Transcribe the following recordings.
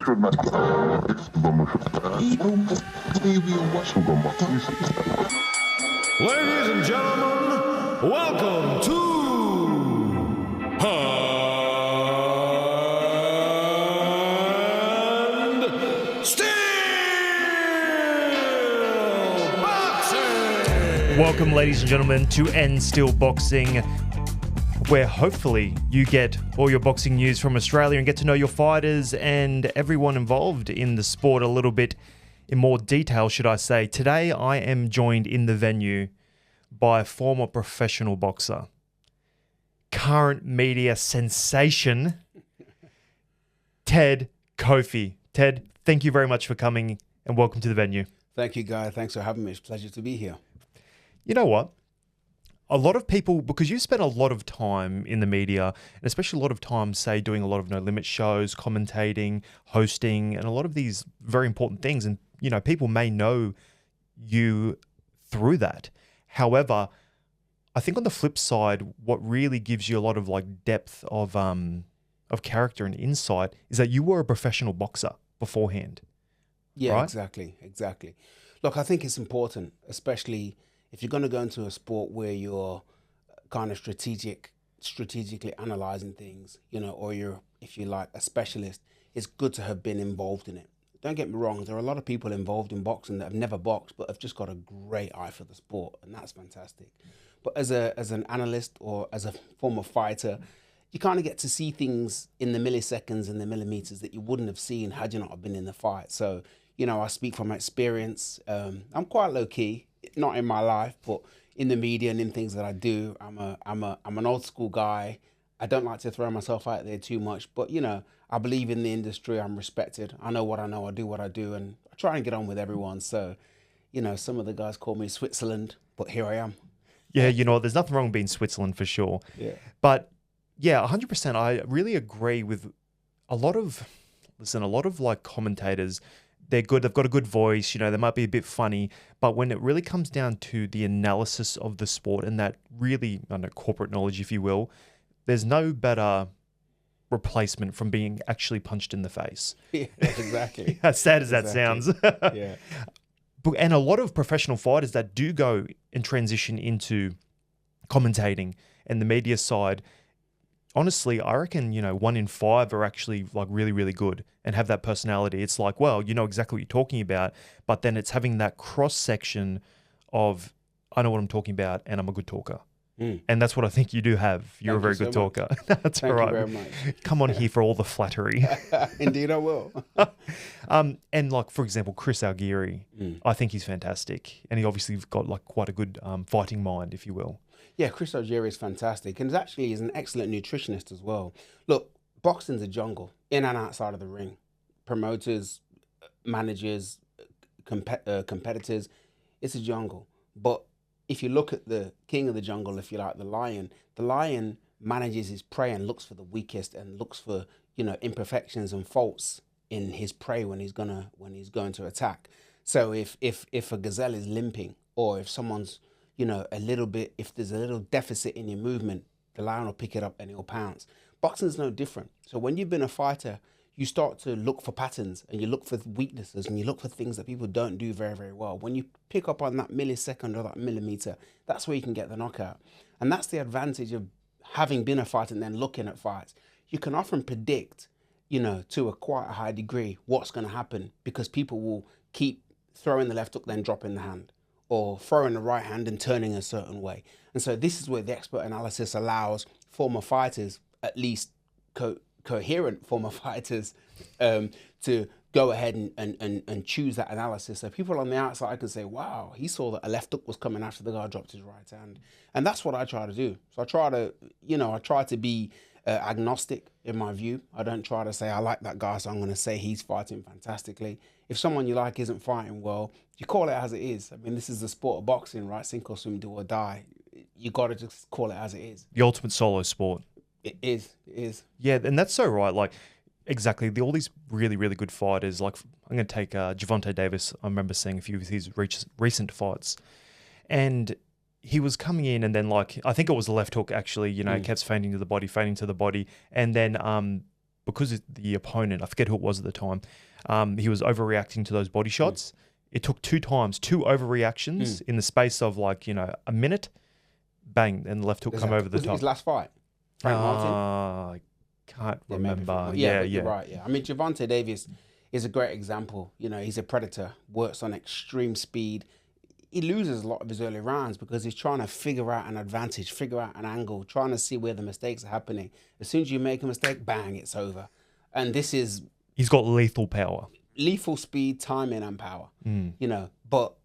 Ladies and gentlemen, welcome to Still Boxing! Welcome, ladies and gentlemen, to End Still Boxing, where hopefully you get all your boxing news from Australia and get to know your fighters and everyone involved in the sport a little bit in more detail, should I say. Today, I am joined in the venue by a former professional boxer, current media sensation, Ted Cofie. Ted, thank you very much for coming and welcome to the venue. Thank you, Guy. Thanks for having me. It's a pleasure to be here. You know what? A lot of people, because you spent a lot of time in the media, and especially a lot of time, say, doing a lot of No Limit shows, commentating, hosting, and a lot of these very important things. And, you know, people may know you through that. However, I think on the flip side, what really gives you a lot of like depth of character and insight is that you were a professional boxer beforehand. Yeah, right? Exactly. Look, I think it's important, especially if you're going to go into a sport where you're kind of strategically analyzing things, you know, or you're, if you like, a specialist, it's good to have been involved in it. Don't get me wrong, there are a lot of people involved in boxing that have never boxed but have just got a great eye for the sport, and that's fantastic. But as an analyst or as a former fighter, you kind of get to see things in the milliseconds and the millimeters that you wouldn't have seen had you not have been in the fight. So, you know, I speak from experience. I'm quite low key, not in my life, but in the media and in things that I do. I'm an old school guy. I don't like to throw myself out there too much, but you know, I believe in the industry. I'm respected. I know what I know. I do what I do, and I try and get on with everyone. So, you know, some of the guys call me Switzerland, but here I am. Yeah, you know, there's nothing wrong with being Switzerland for sure. Yeah. But yeah, 100%. I really agree with a lot of like commentators. They're good. They've got a good voice. You know, they might be a bit funny, but when it really comes down to the analysis of the sport and that really, I don't know, corporate knowledge, if you will, there's no better replacement from being actually punched in the face. Yeah, exactly. As sad as that sounds. Yeah. And a lot of professional fighters that do go and transition into commentating and the media side, honestly, I reckon, you know, 1 in 5 are actually like really, really good and have that personality. It's like, well, you know exactly what you're talking about, but then it's having that cross section of, I know what I'm talking about and I'm a good talker. And that's what I think you do have. You're a very good talker. That's all right. Thank you very much. Come on here for all the flattery. Indeed, I will. And like, for example, Chris Algieri, I think he's fantastic. And he obviously got like quite a good fighting mind, if you will. Yeah, Chris Algieri is fantastic. And he's an excellent nutritionist as well. Look, boxing's a jungle, in and outside of the ring. Promoters, managers, competitors, it's a jungle. But if you look at the king of the jungle, if you like, the lion manages his prey and looks for the weakest and looks for, you know, imperfections and faults in his prey when he's going to attack. So if a gazelle is limping, or if someone's, you know, if there's a little deficit in your movement, the lion will pick it up and he'll pounce. Boxing's no different. So when you've been a fighter, you start to look for patterns and you look for weaknesses and you look for things that people don't do very, very well. When you pick up on that millisecond or that millimeter, that's where you can get the knockout. And that's the advantage of having been a fighter and then looking at fights. You can often predict, you know, to quite a high degree what's going to happen, because people will keep throwing the left hook, then dropping the hand, or throwing the right hand and turning a certain way. And so this is where the expert analysis allows former fighters, at least coherent former fighters, to go ahead and choose that analysis. So people on the outside can say, wow, he saw that a left hook was coming after the guy dropped his right hand. And that's what I try to do. So I try to be agnostic in my view. I don't try to say, I like that guy, so I'm going to say he's fighting fantastically. If someone you like isn't fighting well, you call it as it is. I mean, this is the sport of boxing, right? Sink or swim, do or die. You got to just call it as it is. The ultimate solo sport. It is. Yeah, and that's so right. Like, exactly. All these really, really good fighters. Like, I'm going to take Gervonta Davis. I remember seeing a few of his recent fights. And he was coming in and then, like, I think it was the left hook, actually, you know, kept feigning to the body. And then because the opponent, I forget who it was at the time, he was overreacting to those body shots. It took 2 overreactions in the space of like, a minute. Bang, and the left hook come over the Was it top. his last fight? Frank Martin? I can't remember. Yeah, you're right. Yeah, I mean, Gervonta Davis is a great example. He's a predator, works on extreme speed. He loses a lot of his early rounds because he's trying to figure out an advantage, figure out an angle, trying to see where the mistakes are happening. As soon as you make a mistake, bang, it's over. And he's got lethal power. Lethal speed, timing, and power. But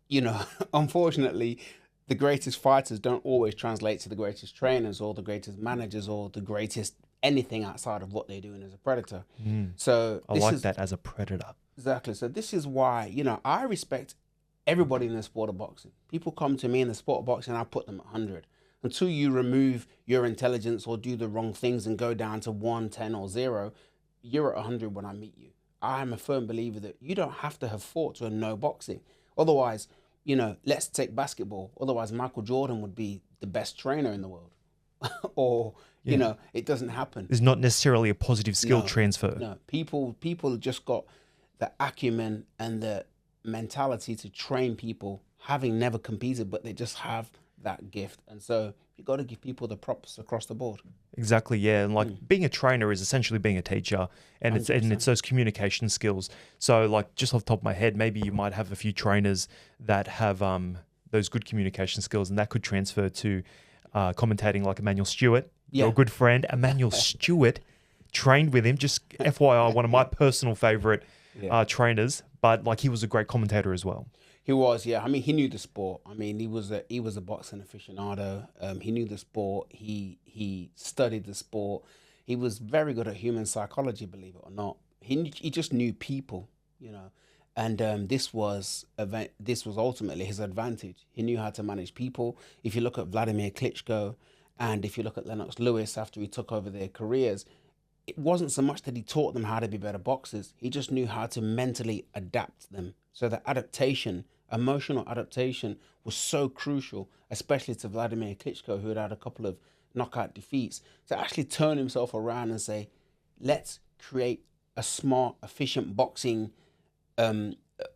unfortunately, the greatest fighters don't always translate to the greatest trainers or the greatest managers or the greatest anything outside of what they're doing as a predator. So I like that as a predator. Exactly. So this is why, I respect everybody in the sport of boxing. People come to me in the sport of boxing, I put them at 100. Until you remove your intelligence or do the wrong things and go down to 1, 10 or 0, you're at 100 when I meet you. I'm a firm believer that you don't have to have fought to know boxing. Otherwise, let's take basketball. Otherwise, Michael Jordan would be the best trainer in the world. Or, it doesn't happen. There's not necessarily a positive skill transfer. No, people just got the acumen and the mentality to train people, having never competed, but they just have that gift. And so you got to give people the props across the board. Exactly, yeah. And like being a trainer is essentially being a teacher, and 100%. it's those communication skills. So like just off the top of my head, maybe you might have a few trainers that have those good communication skills, and that could transfer to commentating, like Emmanuel Stewart. Yeah. Your good friend Emmanuel Stewart, trained with him. Just FYI, one of my personal favorite trainers, but like he was a great commentator as well. He was, yeah. I mean, he knew the sport. I mean, he was a boxing aficionado. He knew the sport. He studied the sport. He was very good at human psychology, believe it or not. He just knew people, and this was ultimately his advantage. He knew how to manage people. If you look at Vladimir Klitschko, and if you look at Lennox Lewis after he took over their careers, it wasn't so much that he taught them how to be better boxers. He just knew how to mentally adapt them. So the adaptation, emotional adaptation, was so crucial, especially to Vladimir Klitschko, who had a couple of knockout defeats, to actually turn himself around and say, let's create a smart, efficient boxing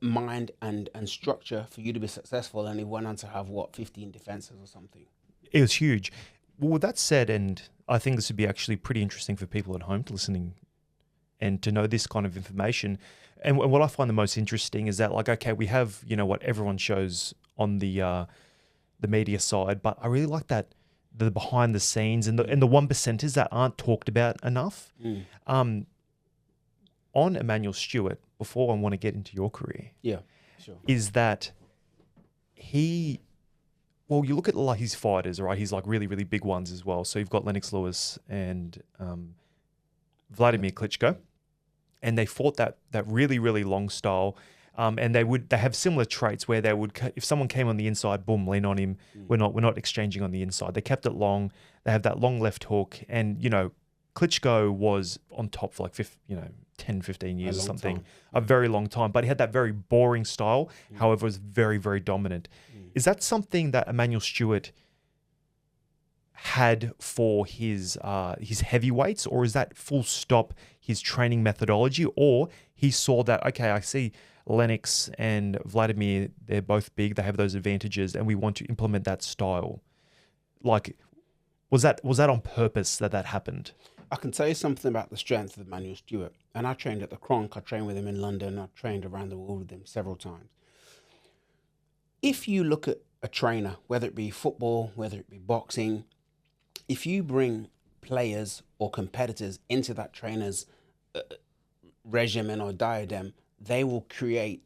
mind and structure for you to be successful. And he went on to have, 15 defenses or something. It was huge. Well, with that said, and I think this would be actually pretty interesting for people at home to listening and to know this kind of information. And what I find the most interesting is that, like, okay, we have, what everyone shows on the media side, but I really like that the behind the scenes and the one percenters that aren't talked about enough. On Emmanuel Stewart, before I want to get into your career, Sure. is that you look at like his fighters, right? He's like really, really big ones as well. So you've got Lennox Lewis and Vladimir Klitschko, and they fought that really, really long style. And they have similar traits where they would, if someone came on the inside, boom, lean on him. We're not exchanging on the inside. They kept it long. They have that long left hook, and Klitschko was on top for like 10, 15 years or something, a very long time. But he had that very boring style. However, was very, very dominant. Is that something that Emmanuel Stewart had for his heavyweights, or is that full stop his training methodology? Or he saw that, okay, I see Lennox and Vladimir, they're both big, they have those advantages, and we want to implement that style. Like, was that on purpose that happened? I can tell you something about the strength of Emmanuel Stewart. And I trained at the Kronk. I trained with him in London. I've trained around the world with him several times. If you look at a trainer, whether it be football, whether it be boxing, if you bring players or competitors into that trainer's regimen or diadem, they will create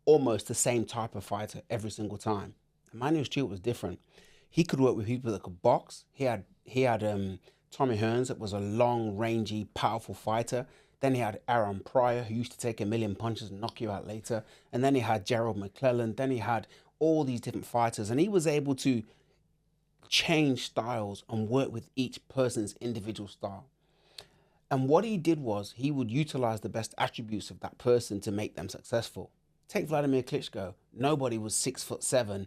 almost the same type of fighter every single time. Emmanuel Stewart was different. He could work with people that could box. He had Tommy Hearns, that was a long, rangy, powerful fighter. Then he had Aaron Pryor, who used to take 1,000,000 punches and knock you out later. And then he had Gerald McClellan. Then he had all these different fighters. And he was able to change styles and work with each person's individual style. And what he did was he would utilize the best attributes of that person to make them successful. Take Vladimir Klitschko. Nobody was 6'7",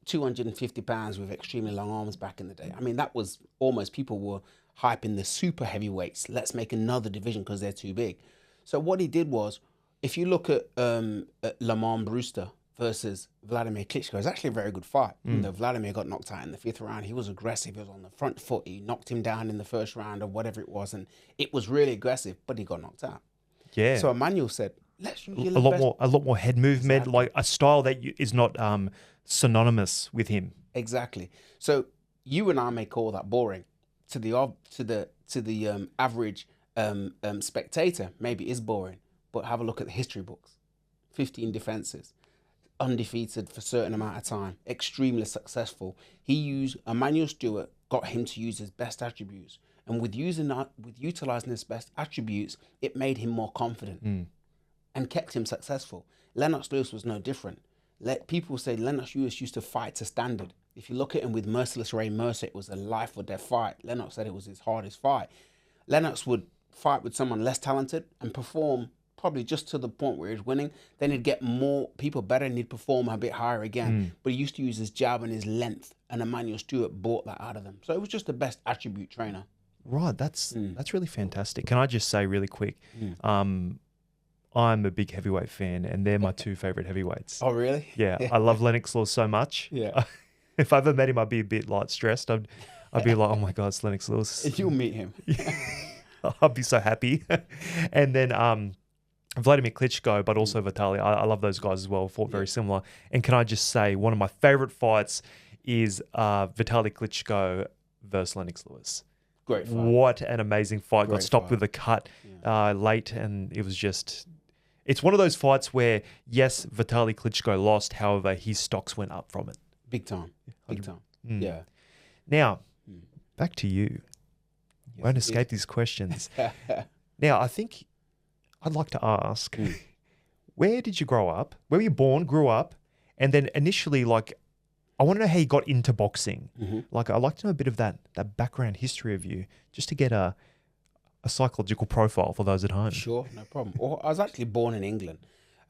250 pounds with extremely long arms back in the day. I mean, that was almost, people were hyping the super heavyweights. Let's make another division because they're too big. So what he did was, if you look at Lamont Brewster versus Vladimir Klitschko, it's actually a very good fight. You know, Vladimir got knocked out in the 5th round. He was aggressive. He was on the front foot. He knocked him down in the 1st round or whatever it was, and it was really aggressive, but he got knocked out. Yeah. So Emmanuel said, let's use a lot more head movement, like a style that is not synonymous with him. Exactly. So you and I may call that boring to the average spectator. Maybe it is boring, but have a look at the history books. 15 defenses, undefeated for a certain amount of time, extremely successful. Emmanuel Stewart got him to use his best attributes, and with utilizing his best attributes, it made him more confident and kept him successful. Lennox Lewis was no different. People say Lennox Lewis used to fight to standard. If you look at him with Merciless Ray Mercer, it was a life or death fight. Lennox said it was his hardest fight. Lennox would fight with someone less talented and perform probably just to the point where he's winning. Then he'd get more people better and he'd perform a bit higher again. But he used to use his jab and his length, and Emmanuel Stewart brought that out of them. So it was just the best attribute trainer. Right, that's really fantastic. Can I just say really quick, I'm a big heavyweight fan, and they're my 2 favorite heavyweights. Oh, really? Yeah, I love Lennox Lewis so much. Yeah. If I ever met him, I'd be a bit like stressed. I'd be like, oh my God, it's Lennox Lewis. If you'll meet him. I'd be so happy. And then Vladimir Klitschko, but also Vitaly. I love those guys as well. Fought very similar. And can I just say, one of my favorite fights is Vitaly Klitschko versus Lennox Lewis. Great fight. What an amazing fight. Great Got stopped fight. with a cut late, and it was just... It's one of those fights where, yes, Vitaly Klitschko lost. However, his stocks went up from it. Big time. Big time. Yeah. Now, back to you. Won't escape these questions. Now, I think I'd like to ask, where did you grow up? Where were you born, grew up? And then initially, like, I want to know how you got into boxing. Like, I'd like to know a bit of that background history of you, just to get a psychological profile for those at home. Sure, no problem. Well, I was actually born in England.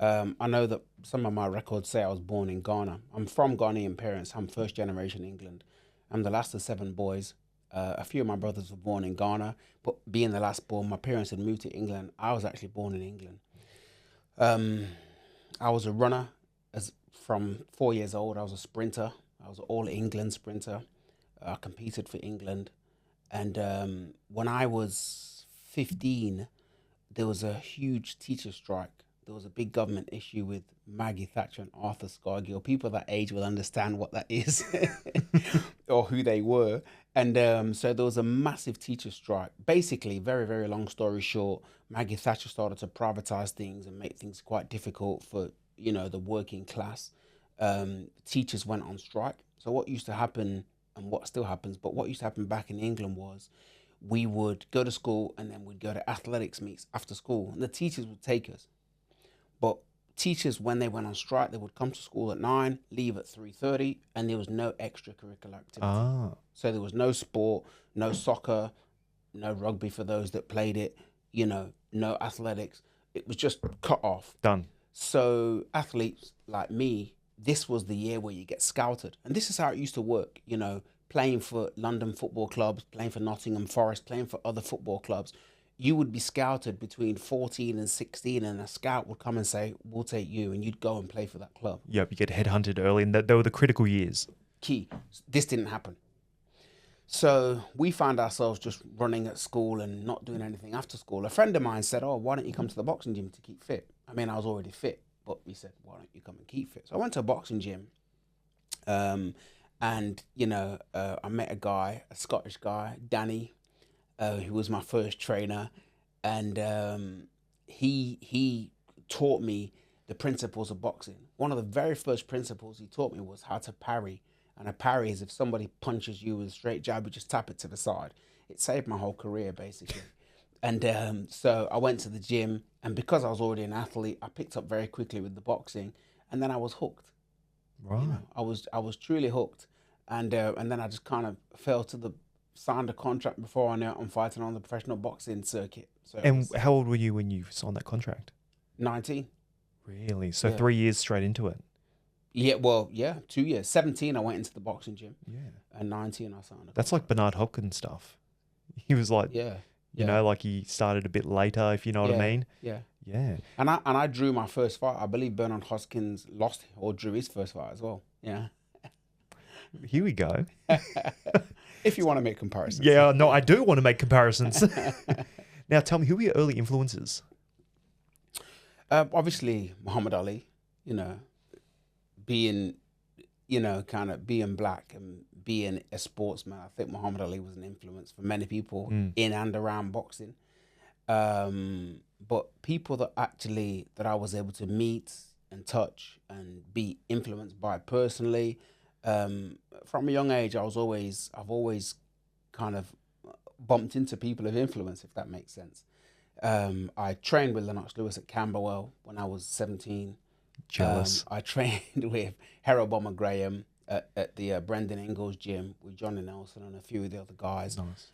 I know that some of my records say I was born in Ghana. I'm from Ghanaian parents. I'm 1st generation England. I'm the last of 7 boys. A few of my brothers were born in Ghana, but being the last born, my parents had moved to England. I was actually born in England. I was a runner from 4 years old. I was a sprinter. I was an all England sprinter. I competed for England. And when I was 15, there was a huge teacher strike. There was a big government issue with Maggie Thatcher and Arthur Scargill. People that age will understand what that is or who they were. And so there was a massive teacher strike. Basically, very, very long story short, Maggie Thatcher started to privatize things and make things quite difficult for, the working class. Teachers went on strike. So what used to happen, and what still happens, but what used to happen back in England was we would go to school and then we'd go to athletics meets after school. And the teachers would take us. But teachers, when they went on strike, they would come to school at 9, leave at 3:30, and there was no extracurricular activity. So there was no sport, no soccer, no rugby for those that played it, no athletics. It was just cut off. Done. So athletes like me, this was the year where you get scouted. And this is how it used to work, playing for London football clubs, playing for Nottingham Forest, playing for other football clubs. You would be scouted between 14 and 16, and a scout would come and say, we'll take you, and you'd go and play for that club. Yep, you get headhunted early, and they were the critical years. Key. This didn't happen. So we found ourselves just running at school and not doing anything after school. A friend of mine said, why don't you come to the boxing gym to keep fit? I mean, I was already fit, but he said, why don't you come and keep fit? So I went to a boxing gym, and, I met a guy, a Scottish guy, Danny, who was my first trainer, and he taught me the principles of boxing. One of the very first principles he taught me was how to parry. And a parry is if somebody punches you with a straight jab, you just tap it to the side. It saved my whole career, basically. And so I went to the gym, and because I was already an athlete, I picked up very quickly with the boxing, and then I was hooked. Right. I was truly hooked, and then I just kind of fell to the signed a contract before I knew it. I'm fighting on the professional boxing circuit. So And how old were you when you signed that contract? 19. Really? So Yeah. 3 years straight into it? Yeah, well, 2 years. 17, I went into the boxing gym. Yeah. And 19, I signed a That's like Bernard Hopkins stuff. He was like, Yeah. you know, like he started a bit later, if you know what I mean. Yeah. Yeah. And I drew my first fight. I believe Bernard Hoskins lost or drew his first fight as well. Yeah. Here we go. If you want to make comparisons. Yeah, no, I do want to make comparisons. Now, tell me, who were your early influences? Obviously, Muhammad Ali, you know, being, you know, kind of being black and being a sportsman. I think Muhammad Ali was an influence for many people in and around boxing. But people that I was able to meet and touch and be influenced by personally, from a young age, I've always kind of bumped into people of influence, if that makes sense. I trained with Lennox Lewis at Camberwell when I was 17. Jealous. I trained with Harold Bomber Graham at the Brendan Ingalls gym with Johnny Nelson and a few of the other guys. Nice.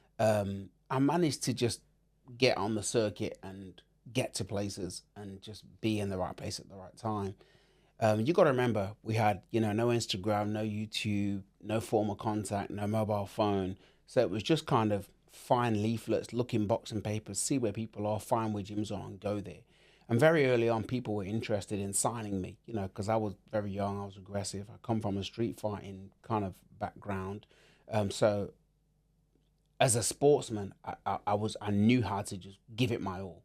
I managed to just get on the circuit and get to places and just be in the right place at the right time. You got to remember, we had, you know, no Instagram, no YouTube, no form of contact, no mobile phone. So it was just kind of find leaflets, look in boxing papers, see where people are, find where gyms are and go there. And very early on, people were interested in signing me, you know, because I was very young, I was aggressive. I come from a street fighting kind of background. So as a sportsman, I knew how to just give it my all.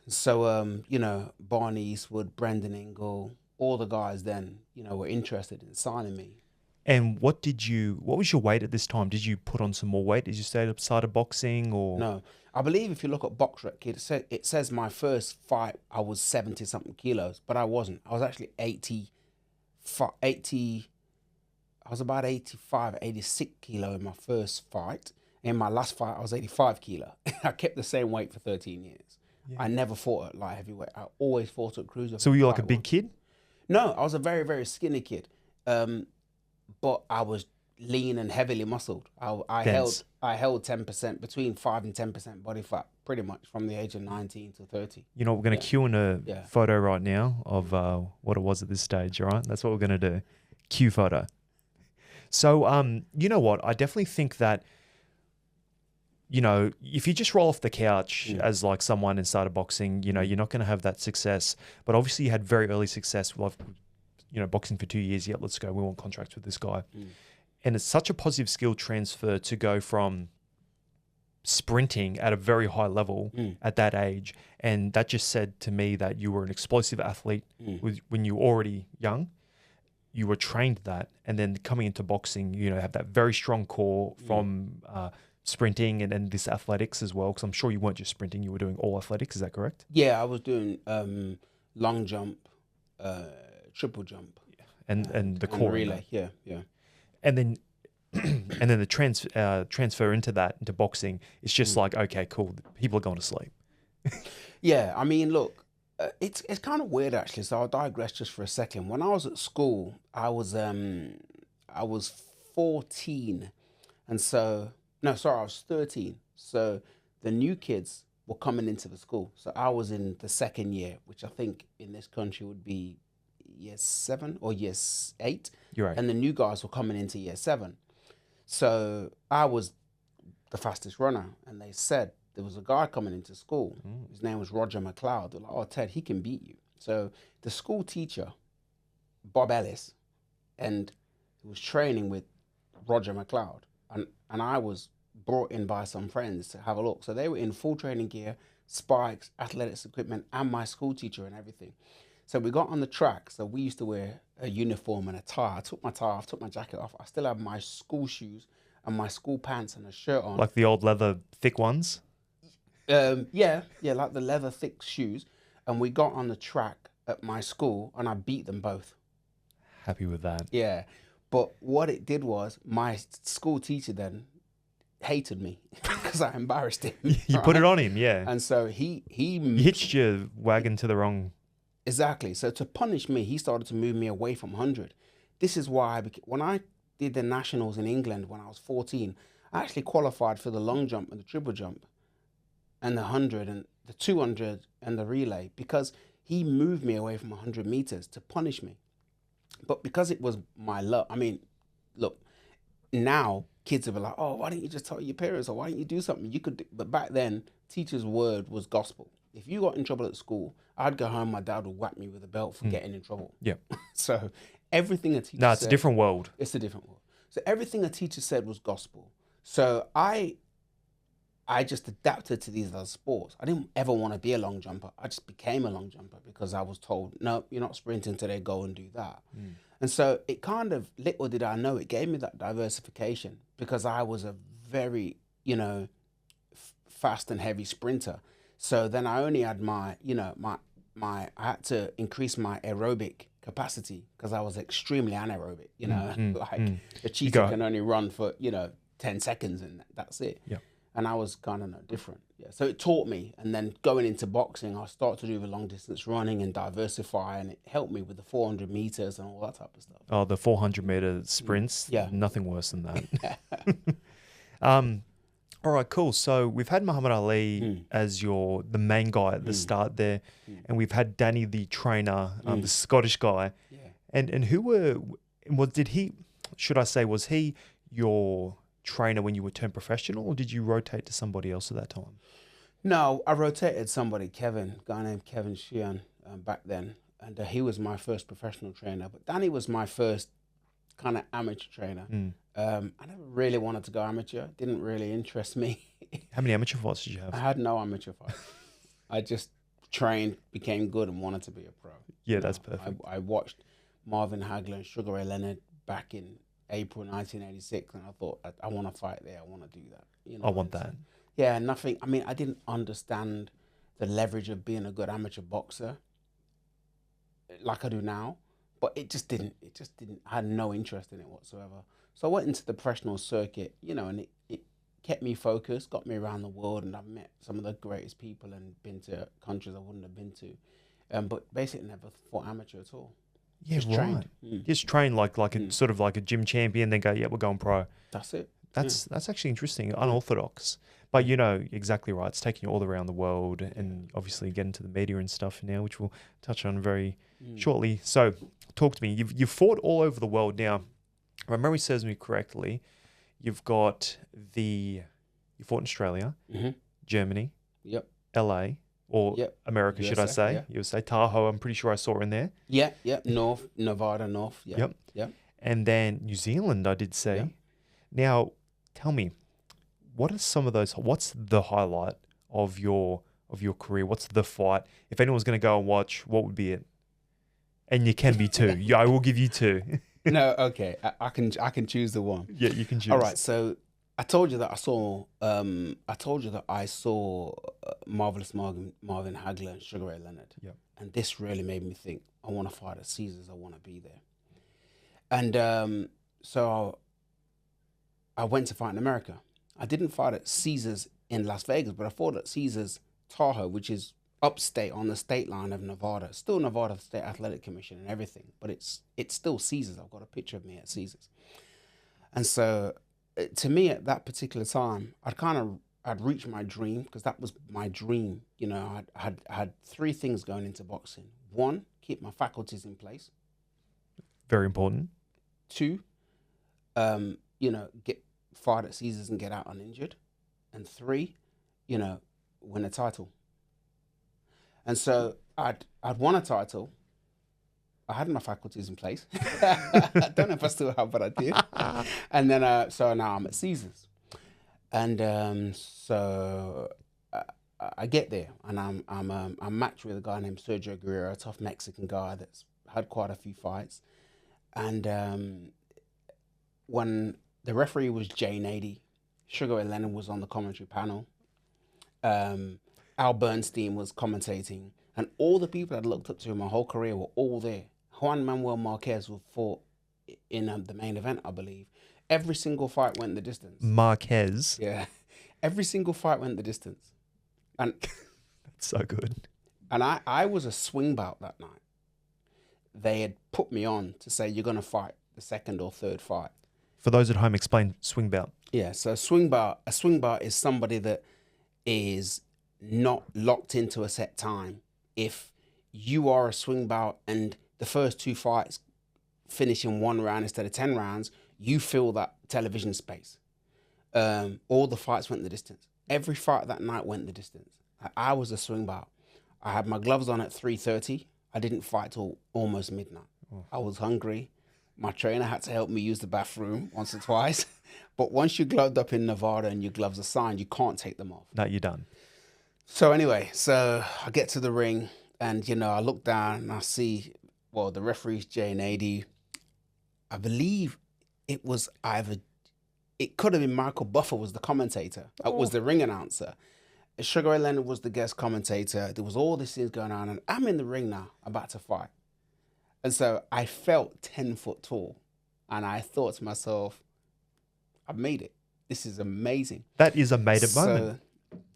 So, you know, Barney Eastwood, Brendan Ingle, all the guys then, you know, were interested in signing me. And what was your weight at this time? Did you put on some more weight? Did you stay outside of boxing or? No, I believe if you look at BoxRec, it says my first fight, I was 70 something kilos, but I wasn't. I was actually 80, I was about 85, 86 kilo in my first fight. In my last fight, I was 85 kilo. I kept the same weight for 13 years. Yeah. I never fought at light heavyweight. I always fought at cruiser. So were you like a big kid? No, I was a very, very skinny kid. But I was lean and heavily muscled. I held 10%, between 5 and 10% body fat, pretty much from the age of 19 to 30. You know, we're going to cue in a photo right now of what it was at this stage, all right? That's what we're going to do. Cue photo. So, you know what? I definitely think that, you know, if you just roll off the couch as like someone and started boxing, you know, you're not going to have that success. But obviously you had very early success with, you know, boxing for 2 years. Yeah, let's go. We want contracts with this guy. And it's such a positive skill transfer to go from sprinting at a very high level at that age. And that just said to me that you were an explosive athlete when you were already young. You were trained that. And then coming into boxing, you know, have that very strong core from sprinting and then this athletics as well. Because I'm sure you weren't just sprinting, you were doing all athletics. Is that correct? Yeah, I was doing long jump, triple jump. And the core relay. Yeah. And then and then the transfer into boxing, it's just like, okay, cool, people are going to sleep. Yeah, I mean, look, it's kind of weird actually. So I'll digress just for a second. When I was at school, I was 14, and so I was 13. So the new kids were coming into the school. So I was in the second year, which I think in this country would be year 7 or year 8. You're right. And the new guys were coming into year 7. So I was the fastest runner, and they said there was a guy coming into school. His name was Roger McLeod. They're like, oh, Ted, he can beat you. So the school teacher, Bob Ellis, and he was training with Roger McLeod, and I was brought in by some friends to have a look. So they were in full training gear, spikes, athletics equipment, and my school teacher and everything. So we got on the track. So we used to wear a uniform and a tie. I took my tie off, took my jacket off. I still have my school shoes and my school pants and a shirt on. Like the old leather thick ones? Yeah, like the leather thick shoes. And we got on the track at my school and I beat them both. Happy with that. Yeah. But what it did was my school teacher then hated me because I embarrassed him. You put it on him, yeah. And so he hitched your wagon to the wrong... Exactly. So to punish me, he started to move me away from 100. This is why when I did the nationals in England when I was 14, I actually qualified for the long jump and the triple jump and the 100 and the 200 and the relay because he moved me away from 100 meters to punish me. But because it was my luck, I mean, look, now kids would be like, oh, why don't you just tell your parents, or why don't you do something? You could, but back then, teacher's word was gospel. If you got in trouble at school, I'd go home, my dad would whack me with a belt for getting in trouble. Yeah. So everything a teacher No, it's said, a different world. it's a different world. So everything a teacher said was gospel. So I just adapted to these other sports. I didn't ever want to be a long jumper. I just became a long jumper because I was told, no, you're not sprinting today, go and do that. And so it kind of, little did I know, it gave me that diversification because I was a very, fast and heavy sprinter. So then I only had my I had to increase my aerobic capacity because I was extremely anaerobic, a cheetah can only run for, 10 seconds and that's it. Yeah. And I was kind of no different. Yeah. So it taught me. And then going into boxing, I started to do the long distance running and diversify. And it helped me with the 400 meters and all that type of stuff. Oh, the 400-meter sprints. Yeah. Nothing worse than that. All right, cool. So we've had Muhammad Ali as the main guy at the start there. And we've had Danny, the trainer, the Scottish guy. Yeah. And was he your trainer when you were turned professional, or did you rotate to somebody else at that time? No, I rotated somebody, a guy named Kevin Sheehan back then. And he was my first professional trainer. But Danny was my first kind of amateur trainer. I never really wanted to go amateur. Didn't really interest me. How many amateur fights did you have? I had no amateur fights. I just trained, became good, and wanted to be a pro. Yeah, that's perfect. I watched Marvin Hagler and Sugar Ray Leonard back in April 1986, and I thought, I want to fight there. I want to do that. I want that. Yeah, nothing. I mean, I didn't understand the leverage of being a good amateur boxer like I do now, but it just didn't. I had no interest in it whatsoever. So I went into the professional circuit, and it kept me focused, got me around the world, and I've met some of the greatest people and been to countries I wouldn't have been to, but basically never fought amateur at all. Yeah, just right. Trained. Just train like a sort of like a gym champion, then go, yeah, we're going pro. That's it. That's actually interesting, unorthodox. But exactly right. It's taking you all around the world, and obviously get into the media and stuff now, which we'll touch on very shortly. So, talk to me. You've fought all over the world now. If my memory serves me correctly, you fought in Australia, Germany, LA, or America, USA, should I say? yeah. USA, Tahoe. I'm pretty sure I saw in there. Yeah, Nevada, North. Yeah. Yep. And then New Zealand, I did say. Yeah. Now, tell me, what's the highlight of your career? What's the fight? If anyone's going to go and watch, what would be it? And you can be two. Yeah, I will give you two. No, okay. I can choose the one. Yeah, you can choose. All right. So I told you that I saw Marvelous Marvin Hagler and Sugar Ray Leonard. Yep. And this really made me think, I want to fight at Caesars. I want to be there. And so I went to fight in America. I didn't fight at Caesars in Las Vegas, but I fought at Caesars Tahoe, which is upstate on the state line of Nevada. Still Nevada State Athletic Commission and everything, but it's still Caesars. I've got a picture of me at Caesars. And so to me at that particular time, I'd reached my dream, because that was my dream. I had three things going into boxing. One, keep my faculties in place. Very important. Two, get fight at Caesars and get out uninjured. And three, win a title. And so I'd won a title. I had my faculties in place. I don't know if I still have, but I did. And then, so now I'm at Caesars. And so I get there, and I'm matched with a guy named Sergio Guerrero, a tough Mexican guy that's had quite a few fights. And when the referee was Jay Nady, Sugar Ray Leonard was on the commentary panel. Al Bernstein was commentating, and all the people I'd looked up to in my whole career were all there. Juan Manuel Marquez was fought in the main event, I believe. Every single fight went the distance. Marquez. Yeah. Every single fight went the distance. And that's so good. And I was a swing bout that night. They had put me on to say, you're going to fight the second or third fight. For those at home, explain swing bout. Yeah, so a swing bout is somebody that is not locked into a set time. If you are a swing bout and the first two fights finish in 1 round instead of 10 rounds, you fill that television space. all the fights went the distance. Every fight that night went the distance. I was a swing bout. I had my gloves on at 3:30. I didn't fight till almost midnight. I was hungry. My trainer had to help me use the bathroom once or twice. But once you're gloved up in Nevada and your gloves are signed, you can't take them off. No, you're done. So anyway, so I get to the ring and, I look down and I see, the referee's Jay Nady. I believe it could have been Michael Buffer was the commentator. Was the ring announcer. Sugar Ray Leonard was the guest commentator. There was all these things going on and I'm in the ring now, about to fight. And so I felt 10 foot tall and I thought to myself, I've made it. This is amazing. That is a made it moment.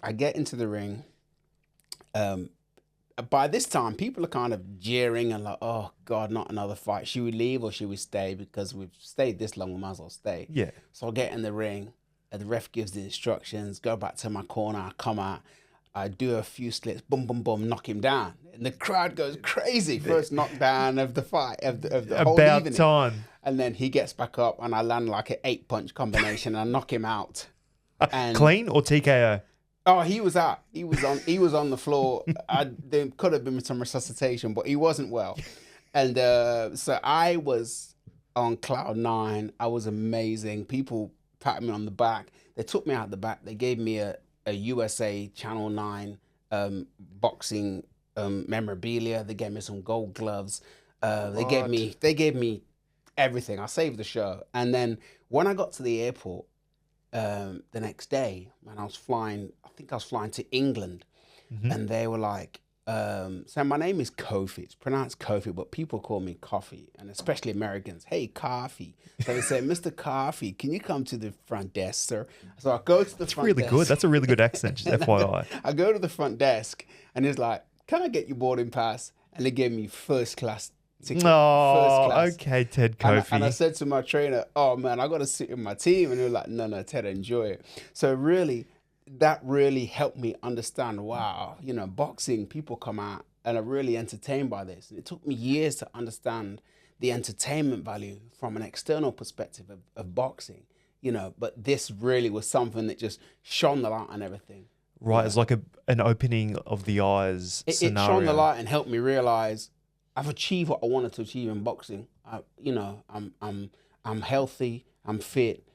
I get into the ring. By this time, people are kind of jeering and like, oh, God, not another fight. Should we leave or should we stay? Because we've stayed this long, we might as well stay. Yeah. So I get in the ring. The ref gives the instructions, go back to my corner. I come out. I do a few splits, boom, boom, boom, knock him down. And the crowd goes crazy. First knockdown of the fight, of the whole About evening. time. And then he gets back up and I land like an 8-punch combination and I knock him out. And Clean or TKO? Oh, he was out. He was on the floor. There could have been some resuscitation, but he wasn't well. And so I was on cloud 9. I was amazing. People patted me on the back. They took me out the back. They gave me a USA Channel 9 boxing memorabilia. They gave me some gold gloves. They gave me everything. I saved the show. And then when I got to the airport the next day, when I think I was flying to England, and they were like, so my name is Cofie. It's pronounced Cofie, but people call me Cofie, and especially Americans. Hey, Cofie. So they say, Mr. Cofie, can you come to the front desk, sir? So I go to the front Really desk. good. That's a really good accent, just FYI. I go to the front desk, and he's like, can I get your boarding pass? And they gave me first class ticket. Oh, First class. okay, Ted Cofie. And I said to my trainer, oh, man, I got to sit with my team. And he was like, no, Ted, enjoy it. So really, that really helped me understand, wow, boxing, people come out and are really entertained by this. And it took me years to understand the entertainment value from an external perspective of boxing, but this really was something that just shone the light on everything. Right, it's like an opening of the eyes It scenario. shone the light and helped me realize I've achieved what I wanted to achieve in boxing. I'm healthy, I'm fit,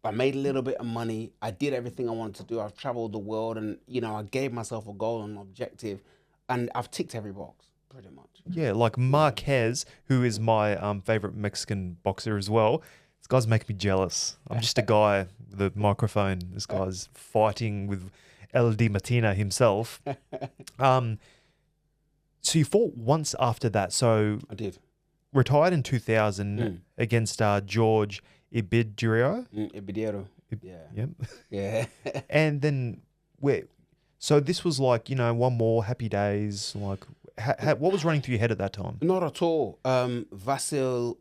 I made a little bit of money. I did everything I wanted to do. I've traveled the world and, I gave myself a goal and an objective and I've ticked every box pretty much. Yeah, like Marquez, who is my favorite Mexican boxer as well. This guy's making me jealous. I'm just a guy with a microphone. This guy's fighting with El Di Martina himself. So you fought once after that. So I did. Retired in 2000 against George Ibidiero. Ibidiero. Yeah. Yep. Yeah. And then so this was like, one more happy days. Like, what was running through your head at that time? Not at all. Vasil,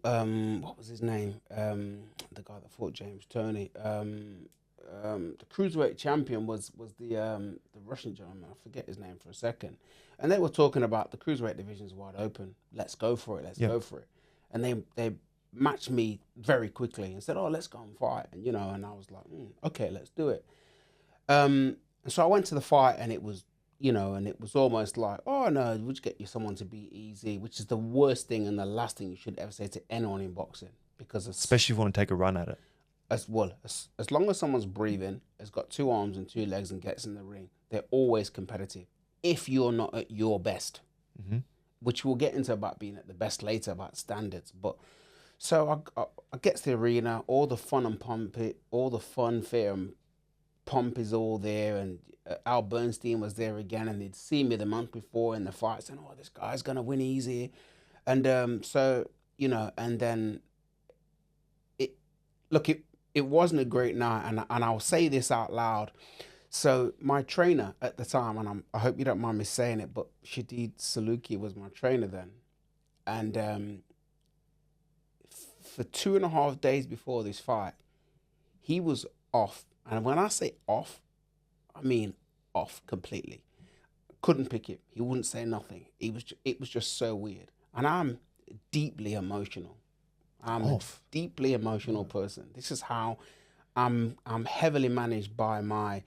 what was his name? The guy that fought James Toney. The cruiserweight champion was the Russian gentleman. I forget his name for a second. And they were talking about the cruiserweight division's wide open. Let's go for it. Let's go for it. And they matched me very quickly and said, "Oh, let's go and fight." And and I was like, "Okay, let's do it." And so I went to the fight, and it was, and it was almost like, "Oh no, we'll just get you someone to be easy," which is the worst thing and the last thing you should ever say to anyone in boxing, because especially if you want to take a run at it. As long as someone's breathing, has got 2 arms and 2 legs and gets in the ring, they're always competitive. If you're not at your best, which we'll get into about being at the best later, about standards. But so I get to the arena, all the fun and pump, all the fun, fear and pomp is all there. And Al Bernstein was there again, and they'd seen me the month before in the fight, saying, "Oh, this guy's gonna win easy." And and then it wasn't a great night, and I'll say this out loud. So my trainer at the time, and I hope you don't mind me saying it, but Shadid Saluki was my trainer then. And for 2.5 days before this fight, he was off. And when I say off, I mean off completely. Couldn't pick him. He wouldn't say nothing. It was just so weird. And I'm deeply emotional. I'm Off. a deeply emotional person. This is how I'm heavily managed by my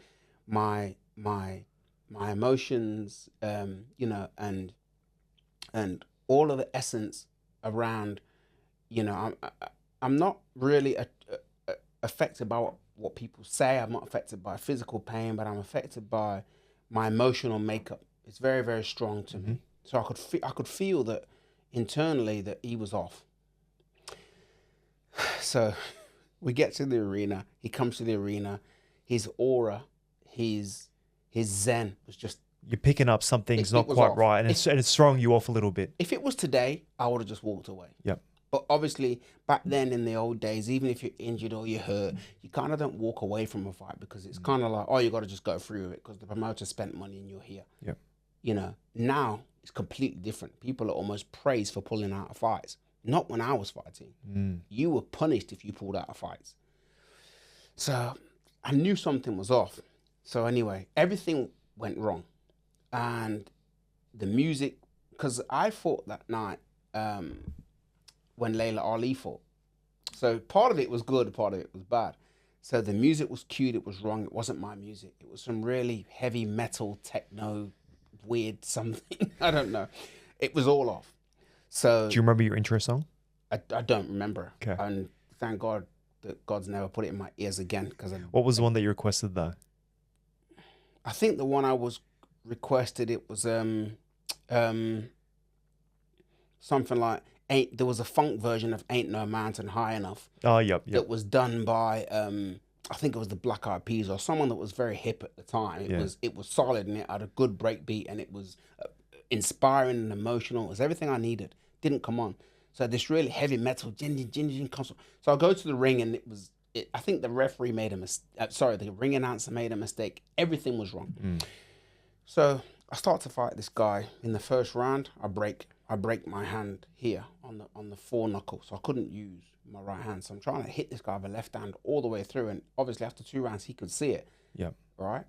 emotions, you know, and all of the essence around, you know, I'm not really affected by what people say. I'm not affected by physical pain, but I'm affected by my emotional makeup. It's very, very strong to me. So I could feel that internally that he was off. So we get to the arena. He comes to the arena. His aura, his zen was just. You're picking up something's not was quite off. right, and it's throwing you off a little bit. If it was today, I would have just walked away. Yep. But obviously, back then in the old days, even if you're injured or you're hurt, you kind of don't walk away from a fight because it's kind of like, oh, you got to just go through it because the promoter spent money and you're here. Yep. You know, now it's completely different. People are almost praised for pulling out of fights. Not when I was fighting. You were punished if you pulled out of fights. So I knew something was off. So anyway, everything went wrong. And the music, because I fought that night when Layla Ali fought. So part of it was good, part of it was bad. So the music was cute, it was wrong, it wasn't my music. It was some really heavy metal, techno, weird something. I don't know. It was all off. So Do you remember your intro song? I don't remember. Okay. And thank God that God's never put it in my ears again. Because What was the one that you requested though? I think the one I was requested, it was something like there was a funk version of Ain't No Mountain High Enough. Oh, yep. That was done by I think it was the Black Eyed Peas or someone that was very hip at the time. It was solid and it had a good breakbeat and it was inspiring and emotional. It was everything I needed. Didn't come on. So this really heavy metal comes on. So I go to the ring and I think the referee made a mistake. The ring announcer made a mistake. Everything was wrong. So I start to fight this guy. In the first round, I break my hand here on the foreknuckle, so I couldn't use my right hand. So I'm trying to hit this guy with a left hand all the way through, and obviously after 2 rounds, he could see it. Yep. Right?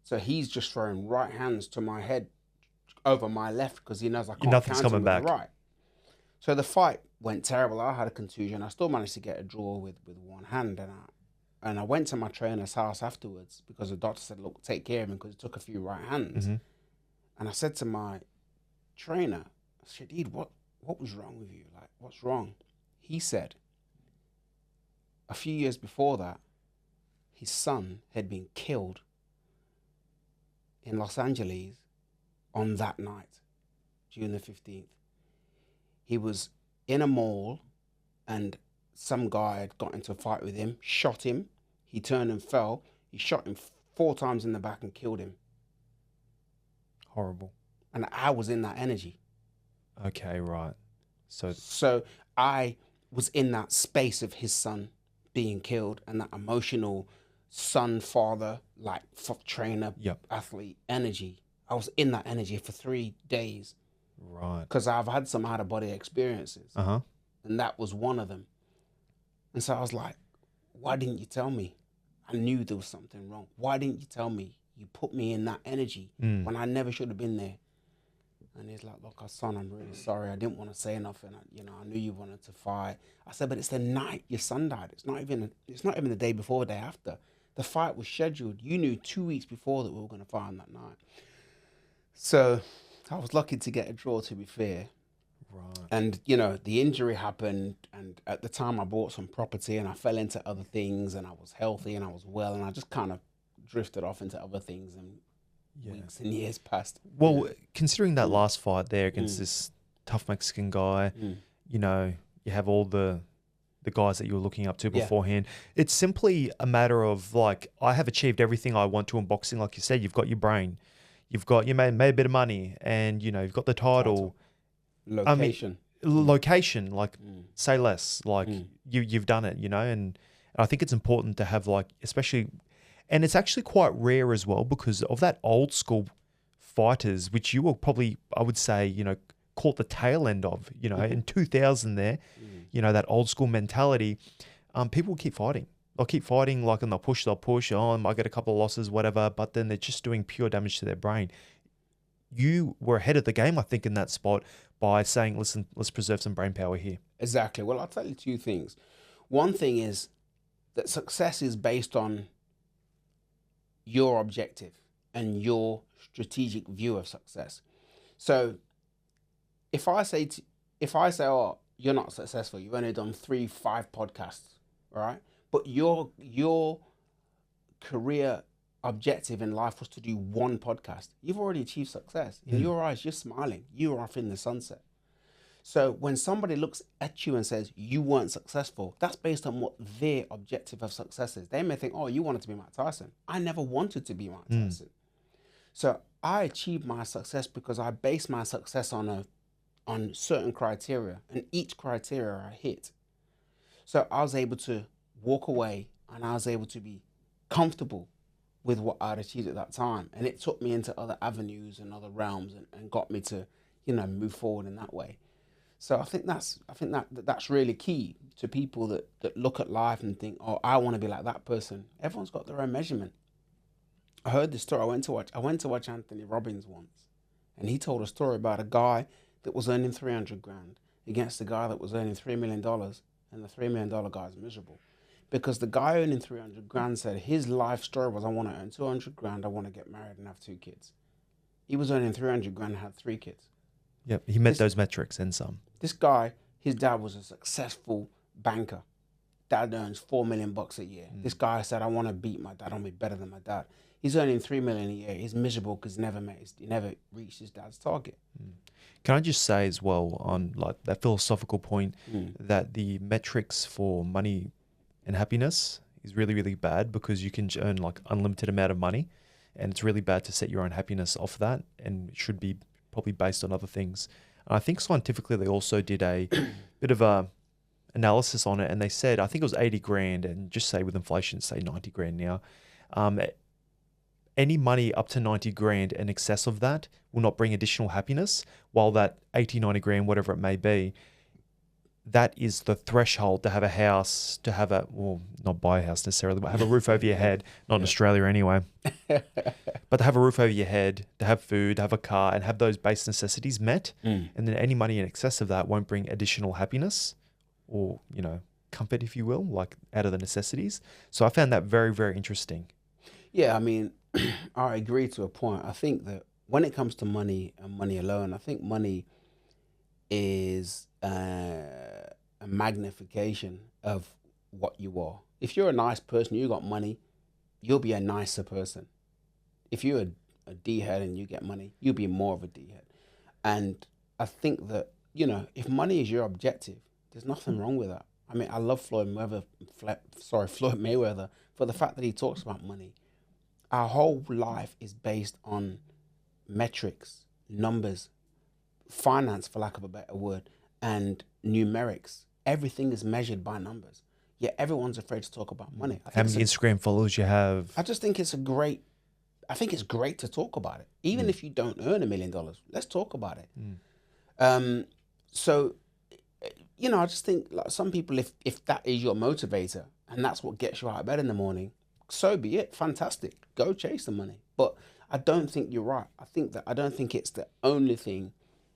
So he's just throwing right hands to my head over my left because he knows I can't Nothing's counter coming with back. the right. So the fight went terrible. I had a contusion. I still managed to get a draw with one hand, and I went to my trainer's house afterwards because the doctor said, look, take care of him because he took a few right hands. And I said to my trainer, Shadid, what was wrong with you? Like, what's wrong? He said, a few years before that, his son had been killed in Los Angeles on that night, June the 15th. He was in a mall and some guy had got into a fight with him, shot him. He turned and fell. He shot him 4 times in the back and killed him. Horrible. And I was in that energy. Okay, right. So I was in that space of his son being killed and that emotional son, father, like trainer, athlete energy. I was in that energy for 3 days. Right. Because I've had some out of body experiences. And that was one of them. And so I was like, why didn't you tell me? I knew there was something wrong. Why didn't you tell me? You put me in that energy when I never should have been there. And he's like, look, son, I'm really sorry. I didn't want to say nothing. I knew you wanted to fight. I said, but it's the night your son died. It's not even the day before, the day after. The fight was scheduled. You knew 2 weeks before that we were going to fight on that night. So I was lucky to get a draw, to be fair. Right. And, the injury happened. And at the time I bought some property and I fell into other things and I was healthy and I was well. And I just kind of drifted off into other things and weeks and years passed. Well, considering that last fight there against this tough Mexican guy, you have all the guys that you were looking up to beforehand. It's simply a matter of like, I have achieved everything I want to in boxing. Like you said, you've got your brain, you made a bit of money, and you've got the title. Location. Location, like say less. Like you've done it, and I think it's important to have like, especially. And it's actually quite rare as well because of that old school fighters, which you will probably, I would say, caught the tail end of, in 2000 there, that old school mentality. People will keep fighting. They'll keep fighting, like, and they'll push. Oh, I might get a couple of losses, whatever, but then they're just doing pure damage to their brain. you were ahead of the game, I think, in that spot by saying, listen, let's preserve some brain power here. Exactly. Well, I'll tell you two things. One thing is that success is based on your objective and your strategic view of success. So if I say, oh, you're not successful, you've only done 3-5 podcasts, right? But your career objective in life was to do 1 podcast, you've already achieved success. In your eyes, you're smiling. You're off in the sunset. So when somebody looks at you and says you weren't successful, that's based on what their objective of success is. They may think, oh, you wanted to be Mike Tyson. I never wanted to be Mike Tyson. So I achieved my success because I based my success on certain criteria, and each criteria I hit. So I was able to walk away and I was able to be comfortable with what I'd achieved at that time. And it took me into other avenues and other realms and got me to, move forward in that way. So I think that's really key to people that look at life and think, oh, I want to be like that person. Everyone's got their own measurement. I heard this story. I went to watch Anthony Robbins once, and he told a story about a guy that was earning 300 grand against a guy that was earning $3 million, and the $3 million guy is miserable. Because the guy earning 300 grand said his life story was, I want to earn 200 grand, I want to get married and have 2 kids. He was earning 300 grand and had 3 kids. Yep, he met those metrics and some. This guy, his dad was a successful banker. Dad earns $4 million a year. This guy said, I want to beat my dad, I want to be better than my dad. He's earning $3 million a year. He's miserable because he never reached his dad's target. Can I just say as well, on like that philosophical point, that the metrics for money and happiness is really, really bad, because you can earn like unlimited amount of money, and it's really bad to set your own happiness off that, and it should be probably based on other things. I think scientifically they also did a bit of a analysis on it, and they said, I think it was 80 grand, and just say with inflation, say 90 grand now, any money up to 90 grand in excess of that will not bring additional happiness, while that 80, 90 grand, whatever it may be, that is the threshold to have a house, to have well, not buy a house necessarily, but have a roof over your head, not in Australia anyway, but to have a roof over your head, to have food, to have a car, and have those base necessities met. And then any money in excess of that won't bring additional happiness or, comfort, if you will, like out of the necessities. So I found that very, very interesting. Yeah, I mean, I agree to a point. I think that when it comes to money and money alone, I think money is a magnification of what you are. If you're a nice person, you got money, you'll be a nicer person. If you're a D-head and you get money, you'll be more of a D-head. And I think that, if money is your objective, there's nothing wrong with that. I mean, I love Floyd Mayweather for the fact that he talks about money. Our whole life is based on metrics, numbers, finance, for lack of a better word, and numerics. Everything is measured by numbers. Yet everyone's afraid to talk about money. How many Instagram followers you have? I just think it's great to talk about it. Even if you don't earn $1 million, let's talk about it. So, I just think like some people, if that is your motivator and that's what gets you out of bed in the morning, so be it. Fantastic. Go chase the money. But I don't think you're right. I don't think it's the only thing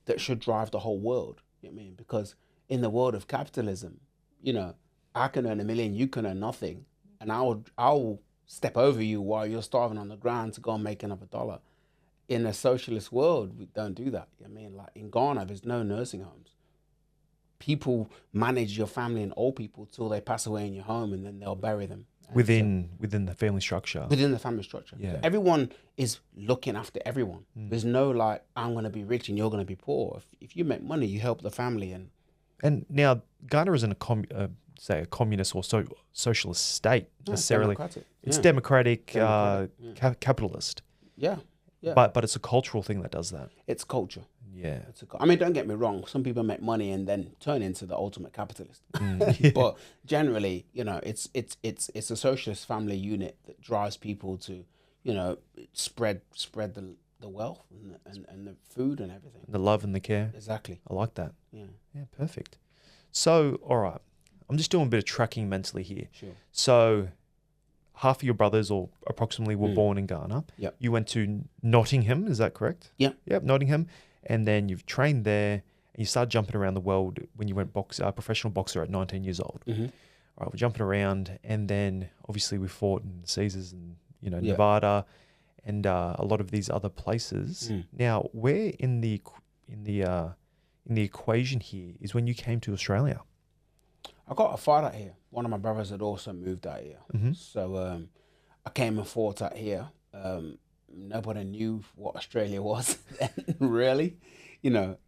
that should drive the whole world. You know what I mean? Because in the world of capitalism, I can earn $1 million, you can earn nothing, and I will step over you while you're starving on the ground to go and make another $1. In a socialist world, we don't do that. You know what I mean? Like in Ghana, there's no nursing homes. People manage your family and old people till they pass away in your home, and then they'll bury them. Within the family structure. Within the family structure. Yeah. Everyone is looking after everyone. There's no like, I'm going to be rich and you're going to be poor. If you make money, you help the family. And now, Ghana isn't a communist or socialist state necessarily. It's democratic, capitalist. Yeah. But it's a cultural thing that does that. It's culture. Yeah. I mean, don't get me wrong. Some people make money and then turn into the ultimate capitalist. But generally, it's a socialist family unit that drives people to, spread the wealth and the food and everything. The love and the care. Exactly. I like that. Yeah. Yeah, perfect. So, all right. I'm just doing a bit of tracking mentally here. Sure. So, half of your brothers, or approximately, were born in Ghana. Yep. You went to Nottingham, is that correct? Yep. Yep, Nottingham. And then you've trained there, and you started jumping around the world when you went professional boxer at 19 years old. Mm-hmm. All right, we're jumping around, and then obviously we fought in Caesars and Yeah. Nevada, and a lot of these other places. Now, where in the equation here is when you came to Australia? I got a fight out here. One of my brothers had also moved out here. So I came and fought out here. Nobody knew what Australia was then, really,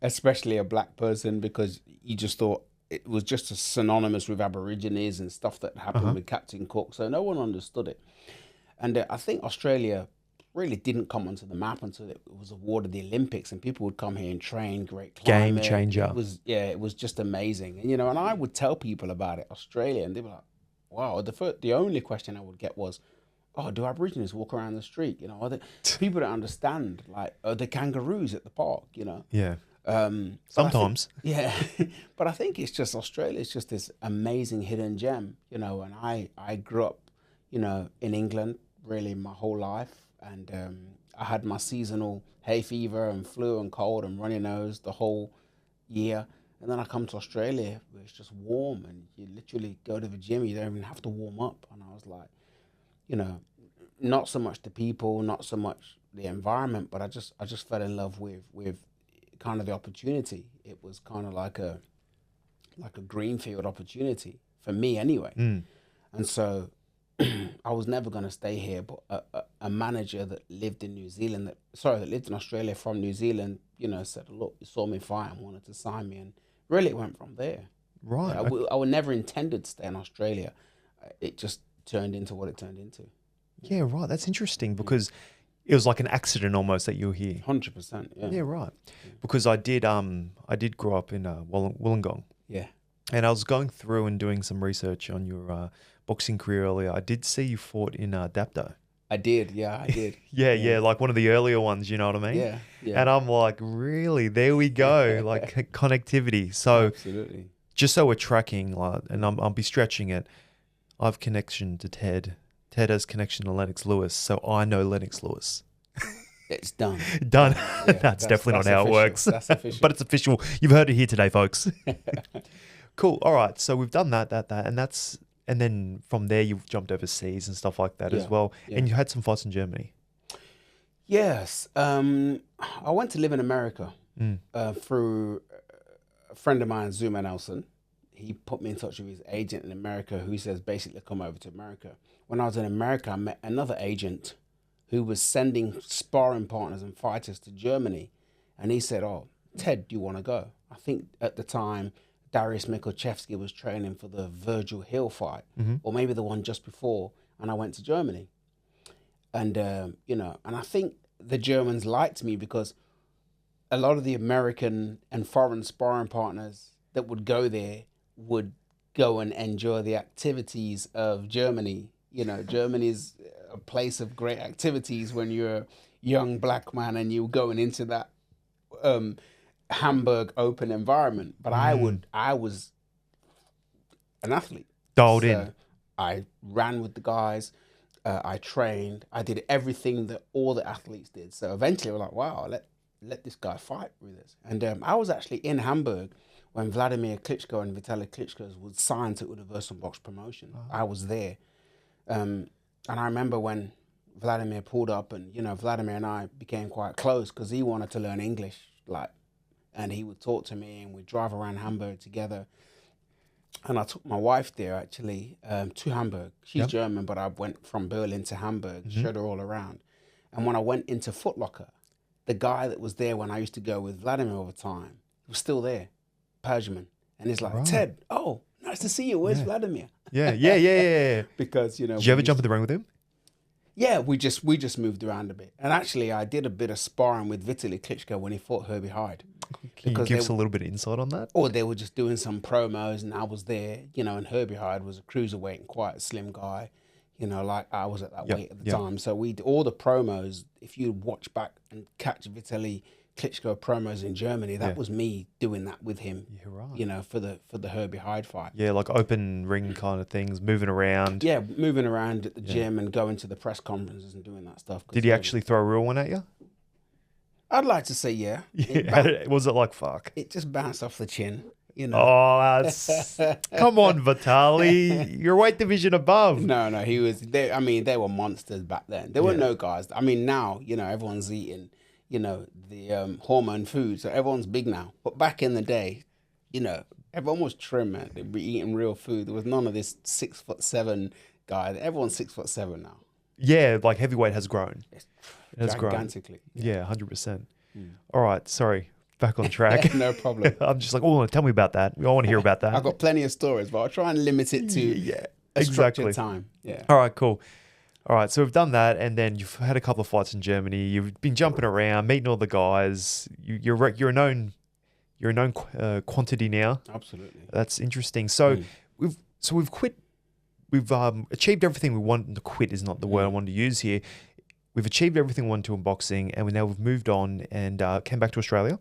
especially a black person, because you just thought it was just as synonymous with Aborigines and stuff that happened with Captain Cook. So no one understood it. And I think Australia really didn't come onto the map until it was awarded the Olympics, and people would come here and train. Great climate. Game changer. It was just amazing. And and I would tell people about it, Australia, and they were like, wow. The only question I would get was, oh, do Aborigines walk around the street? Are they, people don't understand, like, are the kangaroos at the park, Yeah. Sometimes. Yeah. But I think it's just Australia. It's just this amazing hidden gem, and I grew up, in England really my whole life. And I had my seasonal hay fever and flu and cold and runny nose the whole year. And then I come to Australia where it's just warm, and you literally go to the gym, you don't even have to warm up. And I was like, not so much the people, not so much the environment, but I just fell in love with kind of the opportunity. It was kind of like a greenfield opportunity for me anyway. And so I was never going to stay here, but a manager that lived in that lived in Australia from New Zealand, said, look, he saw me fight and wanted to sign me. And really it went from there. Right. I would never intended to stay in Australia. It just turned into what it turned into. Yeah, right. That's interesting, because it was like an accident almost that you were here. 100%. Yeah. Yeah, right. Because I did grow up in Wollongong. Yeah. And I was going through and doing some research on your boxing career earlier. I did see you fought in Dapto. I did. Yeah, I did. yeah, like one of the earlier ones, you know what I mean? Yeah. And I'm like, really? There we go. Like connectivity. So absolutely. Just so we're tracking, and I'll be stretching it, I have connection to Ted. Ted has connection to Lennox Lewis, so I know Lennox Lewis. It's done. Done. Yeah, that's definitely not how official. It works. That's official. But it's official. You've heard it here today, folks. Cool. All right. So we've done that, and then from there you've jumped overseas and stuff like that as well. Yeah. And you had some fights in Germany. Yes. I went to live in America through a friend of mine, Zuma Nelson. He put me in touch with his agent in America, who says basically come over to America. When I was in America, I met another agent who was sending sparring partners and fighters to Germany. And he said, oh, Ted, do you want to go? I think at the time, Darius Mikuchevsky was training for the Virgil Hill fight, or maybe the one just before. And I went to Germany. And, and I think the Germans liked me because a lot of the American and foreign sparring partners that would go there would go and enjoy the activities of Germany. Germany's a place of great activities when you're a young black man and you're going into that Hamburg open environment. But I was an athlete. Dialed in. I ran with the guys. I trained. I did everything that all the athletes did. So eventually we're like, wow, let this guy fight with us. And I was actually in Hamburg when Vladimir Klitschko and Vitaly Klitschko was signed to Universal Box Promotion. I was there. And I remember when Vladimir pulled up, and Vladimir and I became quite close because he wanted to learn English, and he would talk to me, and we'd drive around Hamburg together. And I took my wife there actually to Hamburg. She's German, but I went from Berlin to Hamburg, showed her all around. And when I went into Foot Locker, the guy that was there when I used to go with Vladimir all the time was still there, Persian. And he's like, Ted, oh, nice to see you. Where's Vladimir? Yeah. Because, Did you ever jump in the ring with him? Yeah, we just moved around a bit. And actually, I did a bit of sparring with Vitaly Klitschko when he fought Herbie Hyde. Can you give us a little bit of insight on that? Or they were just doing some promos, and I was there, and Herbie Hyde was a cruiserweight and quite a slim guy, like I was at that weight at the time. So all the promos, if you watch back and catch Vitaly Klitschko promos in Germany. That Yeah. was me doing that with him. Yeah, right. You know, for the Herbie Hyde fight. Yeah, like open ring kind of things, moving around. Yeah, moving around at the gym and going to the press conferences and doing that stuff. Did he actually throw a real one at you? I'd like to say yeah. Yeah. Was it like fuck? It just bounced off the chin. You know. Oh, that's come on, Vitali. You're weight division above. No, he was. I mean, they were monsters back then. There were no guys. I mean, now everyone's eating, the hormone food, so everyone's big now. But back in the day, everyone was trim, man. They'd be eating real food. There was none of this 6'7" guy. Everyone's 6'7" now. Yeah, like heavyweight has grown. It has grown Gigantically. Yeah, 100%. All right, sorry. Back on track. No problem. I'm just like, oh, tell me about that. I want to hear about that. I've got plenty of stories, but I'll try and limit it to a structured time. Yeah. All right, cool. All right, so we've done that, and then you've had a couple of fights in Germany. You've been jumping around, meeting all the guys. You're a known quantity now. Absolutely. That's interesting. So we've quit. We've achieved everything we want. To quit is not the word I wanted to use here. We've achieved everything we wanted to in boxing, and we've moved on and came back to Australia.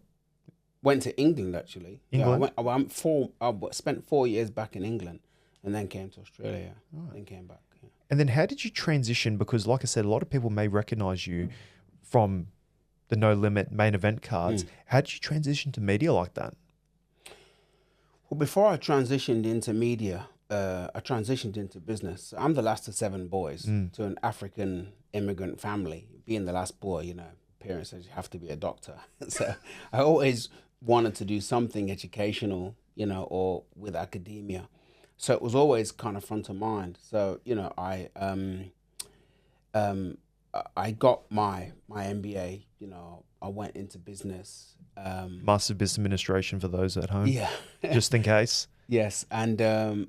Went to England actually. England? Yeah, I spent 4 years back in England, and then came to Australia. Then came back. Yeah. And then how did you transition? Because like I said, a lot of people may recognize you from the No Limit main event cards. How did you transition to media like that? Well, before I transitioned into media, I transitioned into business. I'm the last of 7 boys to an African immigrant family. Being the last boy, parents said you have to be a doctor. So I always wanted to do something educational, or with academia. So it was always kind of front of mind. So, I got my MBA, I went into business. Master of Business Administration for those at home. Yeah. Just in case. Yes, and I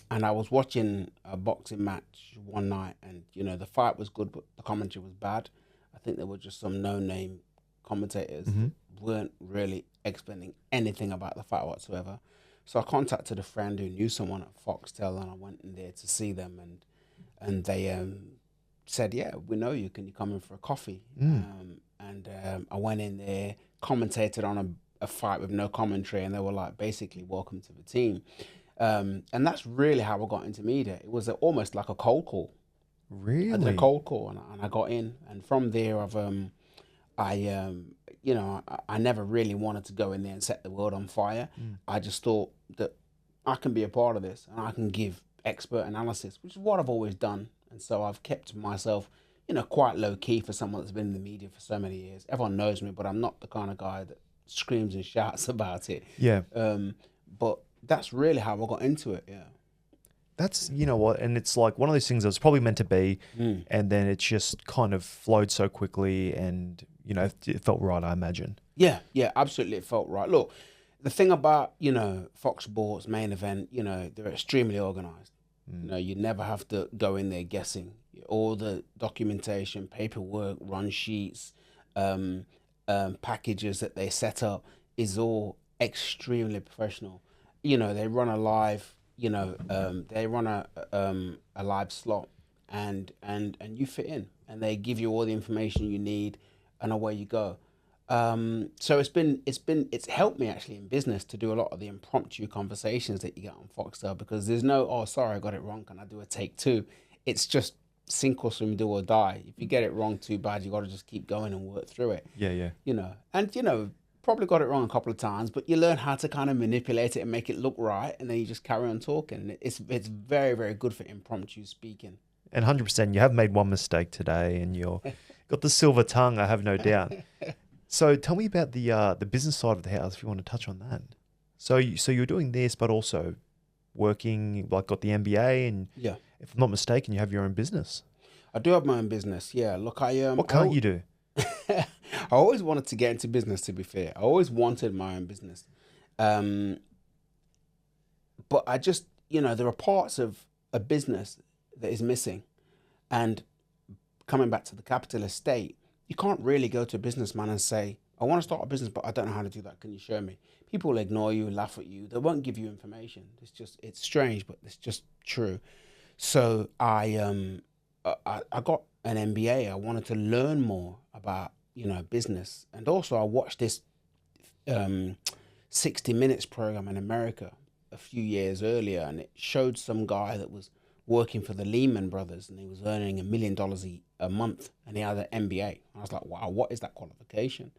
was watching a boxing match one night, and the fight was good, but the commentary was bad. I think there were just some no-name commentators that weren't really explaining anything about the fight whatsoever. So I contacted a friend who knew someone at Foxtel, and I went in there to see them, and they said, "Yeah, we know you. Can you come in for a coffee?" I went in there, commentated on a fight with no commentary, and they were like, basically, welcome to the team. And that's really how I got into media. It was almost like a cold call. Really? I did a cold call, and I got in. And from there, I never really wanted to go in there and set the world on fire. I just thought that I can be a part of this, and I can give expert analysis, which is what I've always done. And so I've kept myself, quite low key for someone that's been in the media for so many years. Everyone knows me, but I'm not the kind of guy that screams and shouts about it. Yeah. But that's really how I got into it. Yeah. That's, what, and it's like one of those things that was probably meant to be, and then it just kind of flowed so quickly, and, it felt right, I imagine. Yeah, absolutely. It felt right. Look, the thing about, Fox Sports main event, they're extremely organized. You never have to go in there guessing. All the documentation, paperwork, run sheets, packages that they set up is all extremely professional. They run a live, they run a live slot, and you fit in, and they give you all the information you need, and away you go. So it's helped me actually in business to do a lot of the impromptu conversations that you get on Foxtel, because there's no, oh, sorry, I got it wrong, can I do a take 2? It's just sink or swim, do or die. If you get it wrong too bad, you got to just keep going and work through it. Yeah. And probably got it wrong a couple of times, but you learn how to kind of manipulate it and make it look right, and then you just carry on talking. It's very, very good for impromptu speaking. And 100%, you have made one mistake today, and you're got the silver tongue, I have no doubt. So tell me about the business side of the house, if you want to touch on that. So you're doing this, but also working, like got the MBA, and if I'm not mistaken, you have your own business. I do have my own business. Yeah. Look, what can't you do? I always wanted to get into business, to be fair. I always wanted my own business. But I just, there are parts of a business that is missing. And coming back to the capitalist state, you can't really go to a businessman and say, I want to start a business, but I don't know how to do that. Can you show me? People will ignore you, laugh at you. They won't give you information. It's strange, but it's just true. So I got an MBA. I wanted to learn more about business. And also I watched this 60 Minutes program in America a few years earlier, and it showed some guy that was working for the Lehman Brothers, and he was earning $1 million a month, and he had an MBA. I was like, wow, what is that qualification?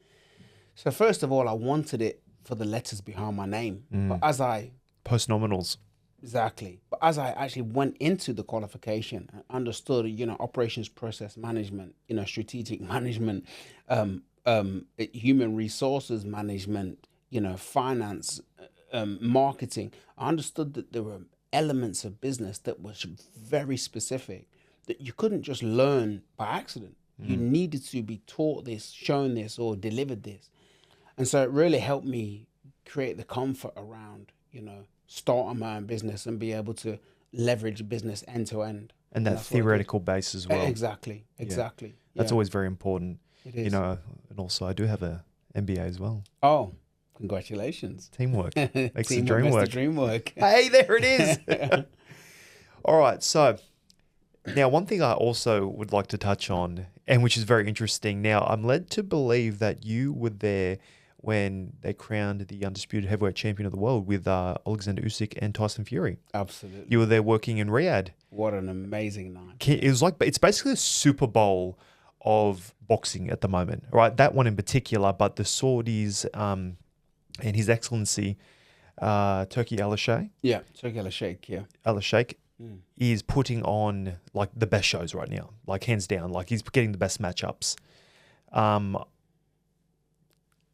So first of all, I wanted it for the letters behind my name. But as I... Post-nominals. Exactly. But as I actually went into the qualification and understood, operations process management, strategic management, human resources management, finance, marketing, I understood that there were elements of business that was very specific that you couldn't just learn by accident. You needed to be taught this, shown this, or delivered this. And so it really helped me create the comfort around, starting my own business and be able to leverage business end to end. And that theoretical base as well. Exactly. That's always very important. It is. And also I do have a MBA as well. Oh, congratulations. Teamwork makes the Teamwork dream makes work. the dream work. Hey, there it is. All right. So now one thing I also would like to touch on, and which is very interesting. Now, I'm led to believe that you were there when they crowned the undisputed heavyweight champion of the world with Oleksandr Usyk and Tyson Fury. Absolutely. You were there working in Riyadh. What an amazing night. It was like, it's basically a Super Bowl of boxing at the moment, right? That one in particular, but the Saudis and His Excellency Turkey Al-Sheikh. Yeah, Turkey Al-Sheikh, yeah. Al-Sheikh is putting on like the best shows right now, like hands down. Like he's getting the best matchups.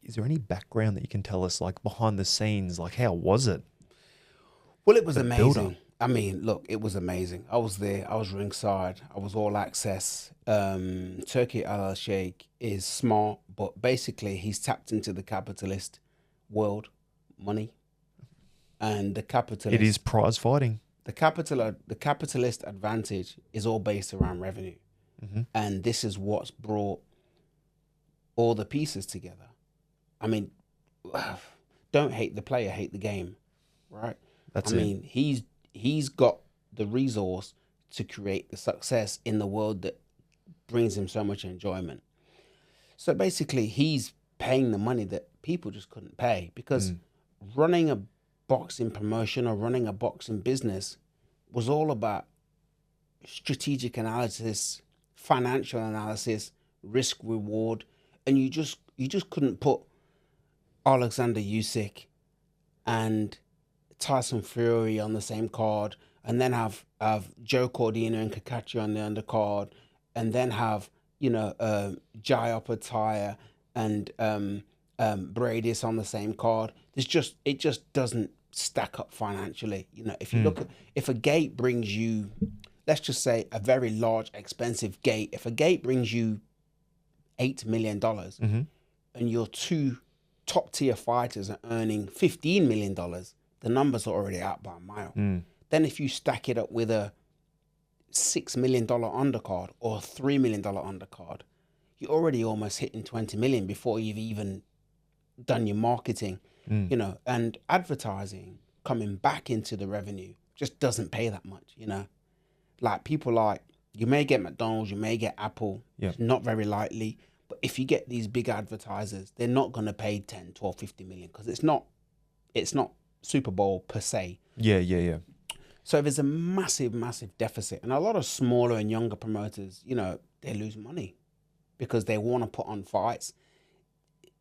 Is there any background that you can tell us, like behind the scenes, like how was it? Well, it was amazing. I mean, look, it was amazing. I was there. I was ringside. I was all access. Turkey Al-Sheikh is smart, but basically he's tapped into the capitalist world, money, and the capitalist. It is prize fighting. The capitalist advantage is all based around revenue, and this is what's brought all the pieces together. I mean, don't hate the player, hate the game, right? That's I mean, he's got the resource to create the success in the world that brings him so much enjoyment. So basically, he's paying the money that people just couldn't pay, because running a boxing promotion or running a boxing business was all about strategic analysis, financial analysis, risk reward, and you just couldn't put Oleksandr Usyk and Tyson Fury on the same card, and then have Joe Cordina and Kakachi on the undercard, and then have Jai Opetaia and Bradis on the same card. It just doesn't stack up financially. If you look at, if a gate brings you, let's just say a very large expensive gate, if a gate brings you $8 million and your two top tier fighters are earning $15 million, the numbers are already out by a mile. Then if you stack it up with a $6 million undercard or a $3 million undercard, you're already almost hitting 20 million before you've even done your marketing, and advertising coming back into the revenue just doesn't pay that much, Like people like, you may get McDonald's, you may get Apple, not very likely, but if you get these big advertisers, they're not going to pay 10, 12, 50 million, because it's not Super Bowl per se. Yeah. So there's a massive deficit, and a lot of smaller and younger promoters, they lose money because they want to put on fights.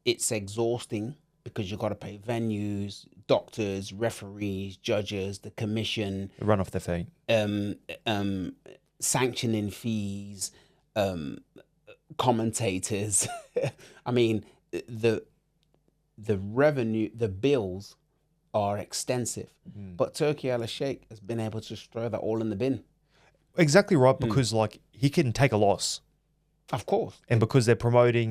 It's exhausting because you've got to pay venues, doctors, referees, judges, the commission, Run off their feet. Sanctioning fees, commentators. I mean, the revenue, the bills are extensive, but Turkey Al-Sheikh has been able to throw that all in the bin. Exactly right, because like he can take a loss. Of course. And because they're promoting,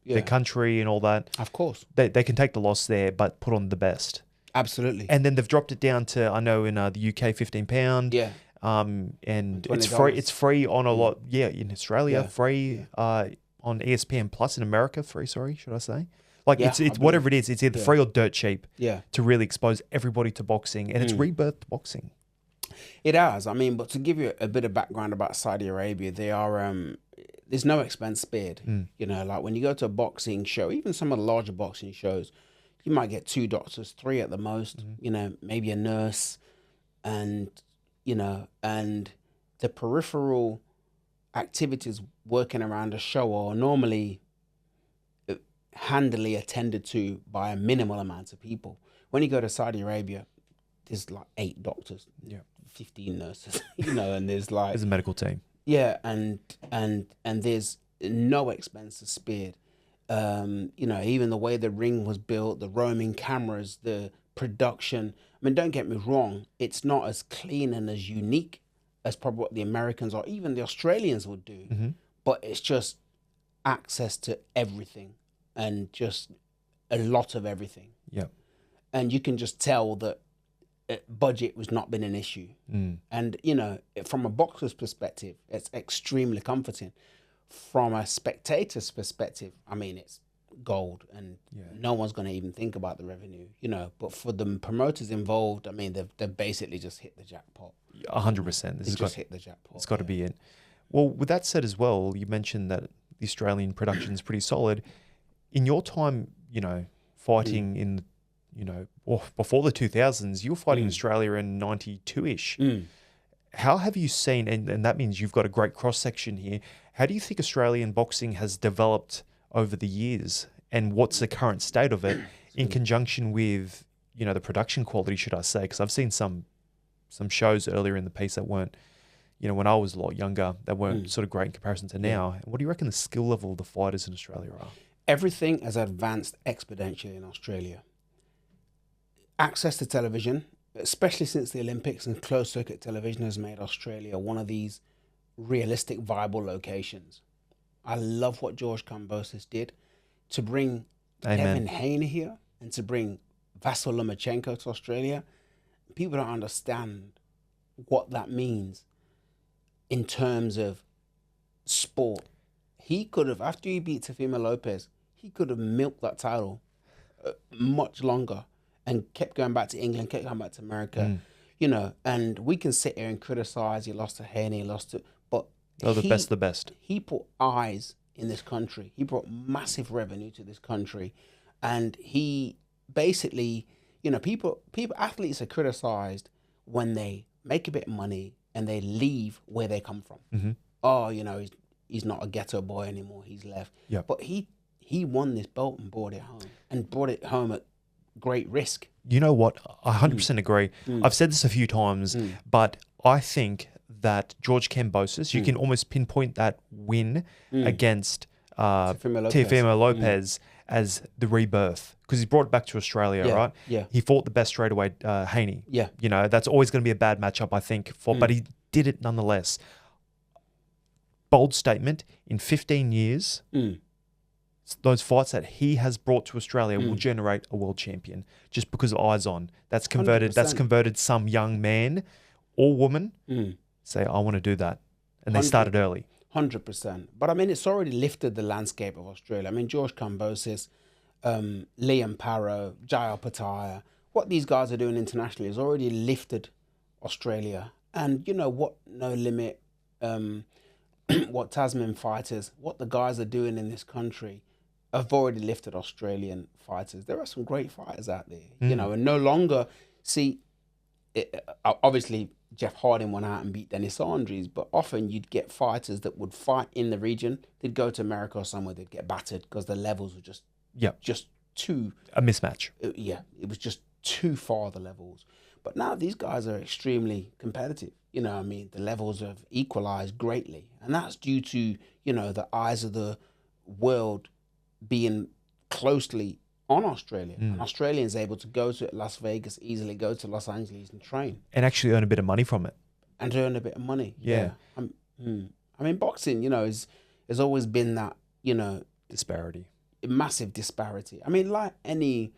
their country and all that. Of course. They can take the loss there, but put on the best. Absolutely. And then they've dropped it down to, I know in the UK, £15. Yeah. And it's $20. free. It's free on a lot. Yeah, in Australia, free. On ESPN Plus in America, free. Sorry, should I say? Like it's whatever it is. It's either free or dirt cheap. Yeah. To really expose everybody to boxing, and it's rebirthed boxing. It has. I mean, but to give you a bit of background about Saudi Arabia, they are there's no expense spared. You know, like when you go to a boxing show, even some of the larger boxing shows, you might get 2 doctors, 3 at the most, you know, maybe a nurse, and, you know, and the peripheral activities working around a show are normally handily attended to by a minimal amount of people. When you go to Saudi Arabia, there's like 8 doctors, 15 nurses, you know, and there's like... There's a medical team. Yeah, and there's no expenses spared. You know, even the way the ring was built, the roaming cameras, the production. I mean, don't get me wrong, it's not as clean and as unique as probably what the Americans or even the Australians would do, but it's just access to everything and just a lot of everything. Yeah. And you can just tell that budget was not been an issue. And, you know, from a boxer's perspective, it's extremely comforting. From a spectator's perspective, I mean, it's gold, and no one's going to even think about the revenue, you know. But for the promoters involved, I mean, they've basically just hit the jackpot. 100%. They just hit the jackpot. It's got to be it. Well, with that said as well, you mentioned that the Australian production is pretty solid. In your time, you know, fighting in, you know, before the 2000s, you were fighting in Australia in 92-ish. How have you seen, and that means you've got a great cross-section here, how do you think Australian boxing has developed over the years, and what's the current state of it in conjunction with, you know, the production quality, should I say? Because I've seen some shows earlier in the piece that weren't, you know, when I was a lot younger, that weren't sort of great in comparison to now. What do you reckon the skill level of the fighters in Australia are? Everything has advanced exponentially in Australia. Access to television, especially since the Olympics, and closed circuit television has made Australia one of these realistic, viable locations. I love what George Kambosos did to bring Devin Haney here and to bring Vasyl Lomachenko to Australia. People don't understand what that means in terms of sport. He could have, after he beat Teofimo Lopez, he could have milked that title much longer and kept going back to England, kept going back to America, you know. And we can sit here and criticize, he lost to Haney, he lost to, but the best. He put eyes in this country. He brought massive revenue to this country, and he basically, you know, athletes are criticized when they make a bit of money and they leave where they come from. Oh, you know, he's not a ghetto boy anymore. He's left. Yeah. But he won this belt and brought it home at great risk. You know what? I 100% agree. I've said this a few times, but I think that George Kambosos, you can almost pinpoint that win against Teofimo Lopez as the rebirth, because he brought it back to Australia, right? Yeah. He fought the best straight away, Haney. Yeah. You know, that's always going to be a bad matchup, I think, but he did it nonetheless. Bold statement, in 15 years, those fights that he has brought to Australia will generate a world champion just because of eyes on. That's converted 100%. That's converted some young man or woman say, I want to do that. And they started early. 100%. But I mean, it's already lifted the landscape of Australia. I mean, George Kambosos, Liam Parrow, Jai Opetaia, what these guys are doing internationally has already lifted Australia. And you know what, No Limit, what Tasman fighters, what the guys are doing in this country have already lifted Australian fighters. There are some great fighters out there, you know, and no longer obviously Jeff Harding went out and beat Dennis Andrews, but often you'd get fighters that would fight in the region. They'd go to America or somewhere, they'd get battered because the levels were just too... A mismatch. It was just too far, the levels. But now these guys are extremely competitive. You know, I mean, the levels have equalized greatly. And that's due to, you know, the eyes of the world being closely on Australia. And Australians able to go to Las Vegas, easily go to Los Angeles and train. And actually earn a bit of money from it. And earn a bit of money. Yeah. I mean, boxing, you know, has always been that, you know... Disparity. Massive disparity. I mean, like any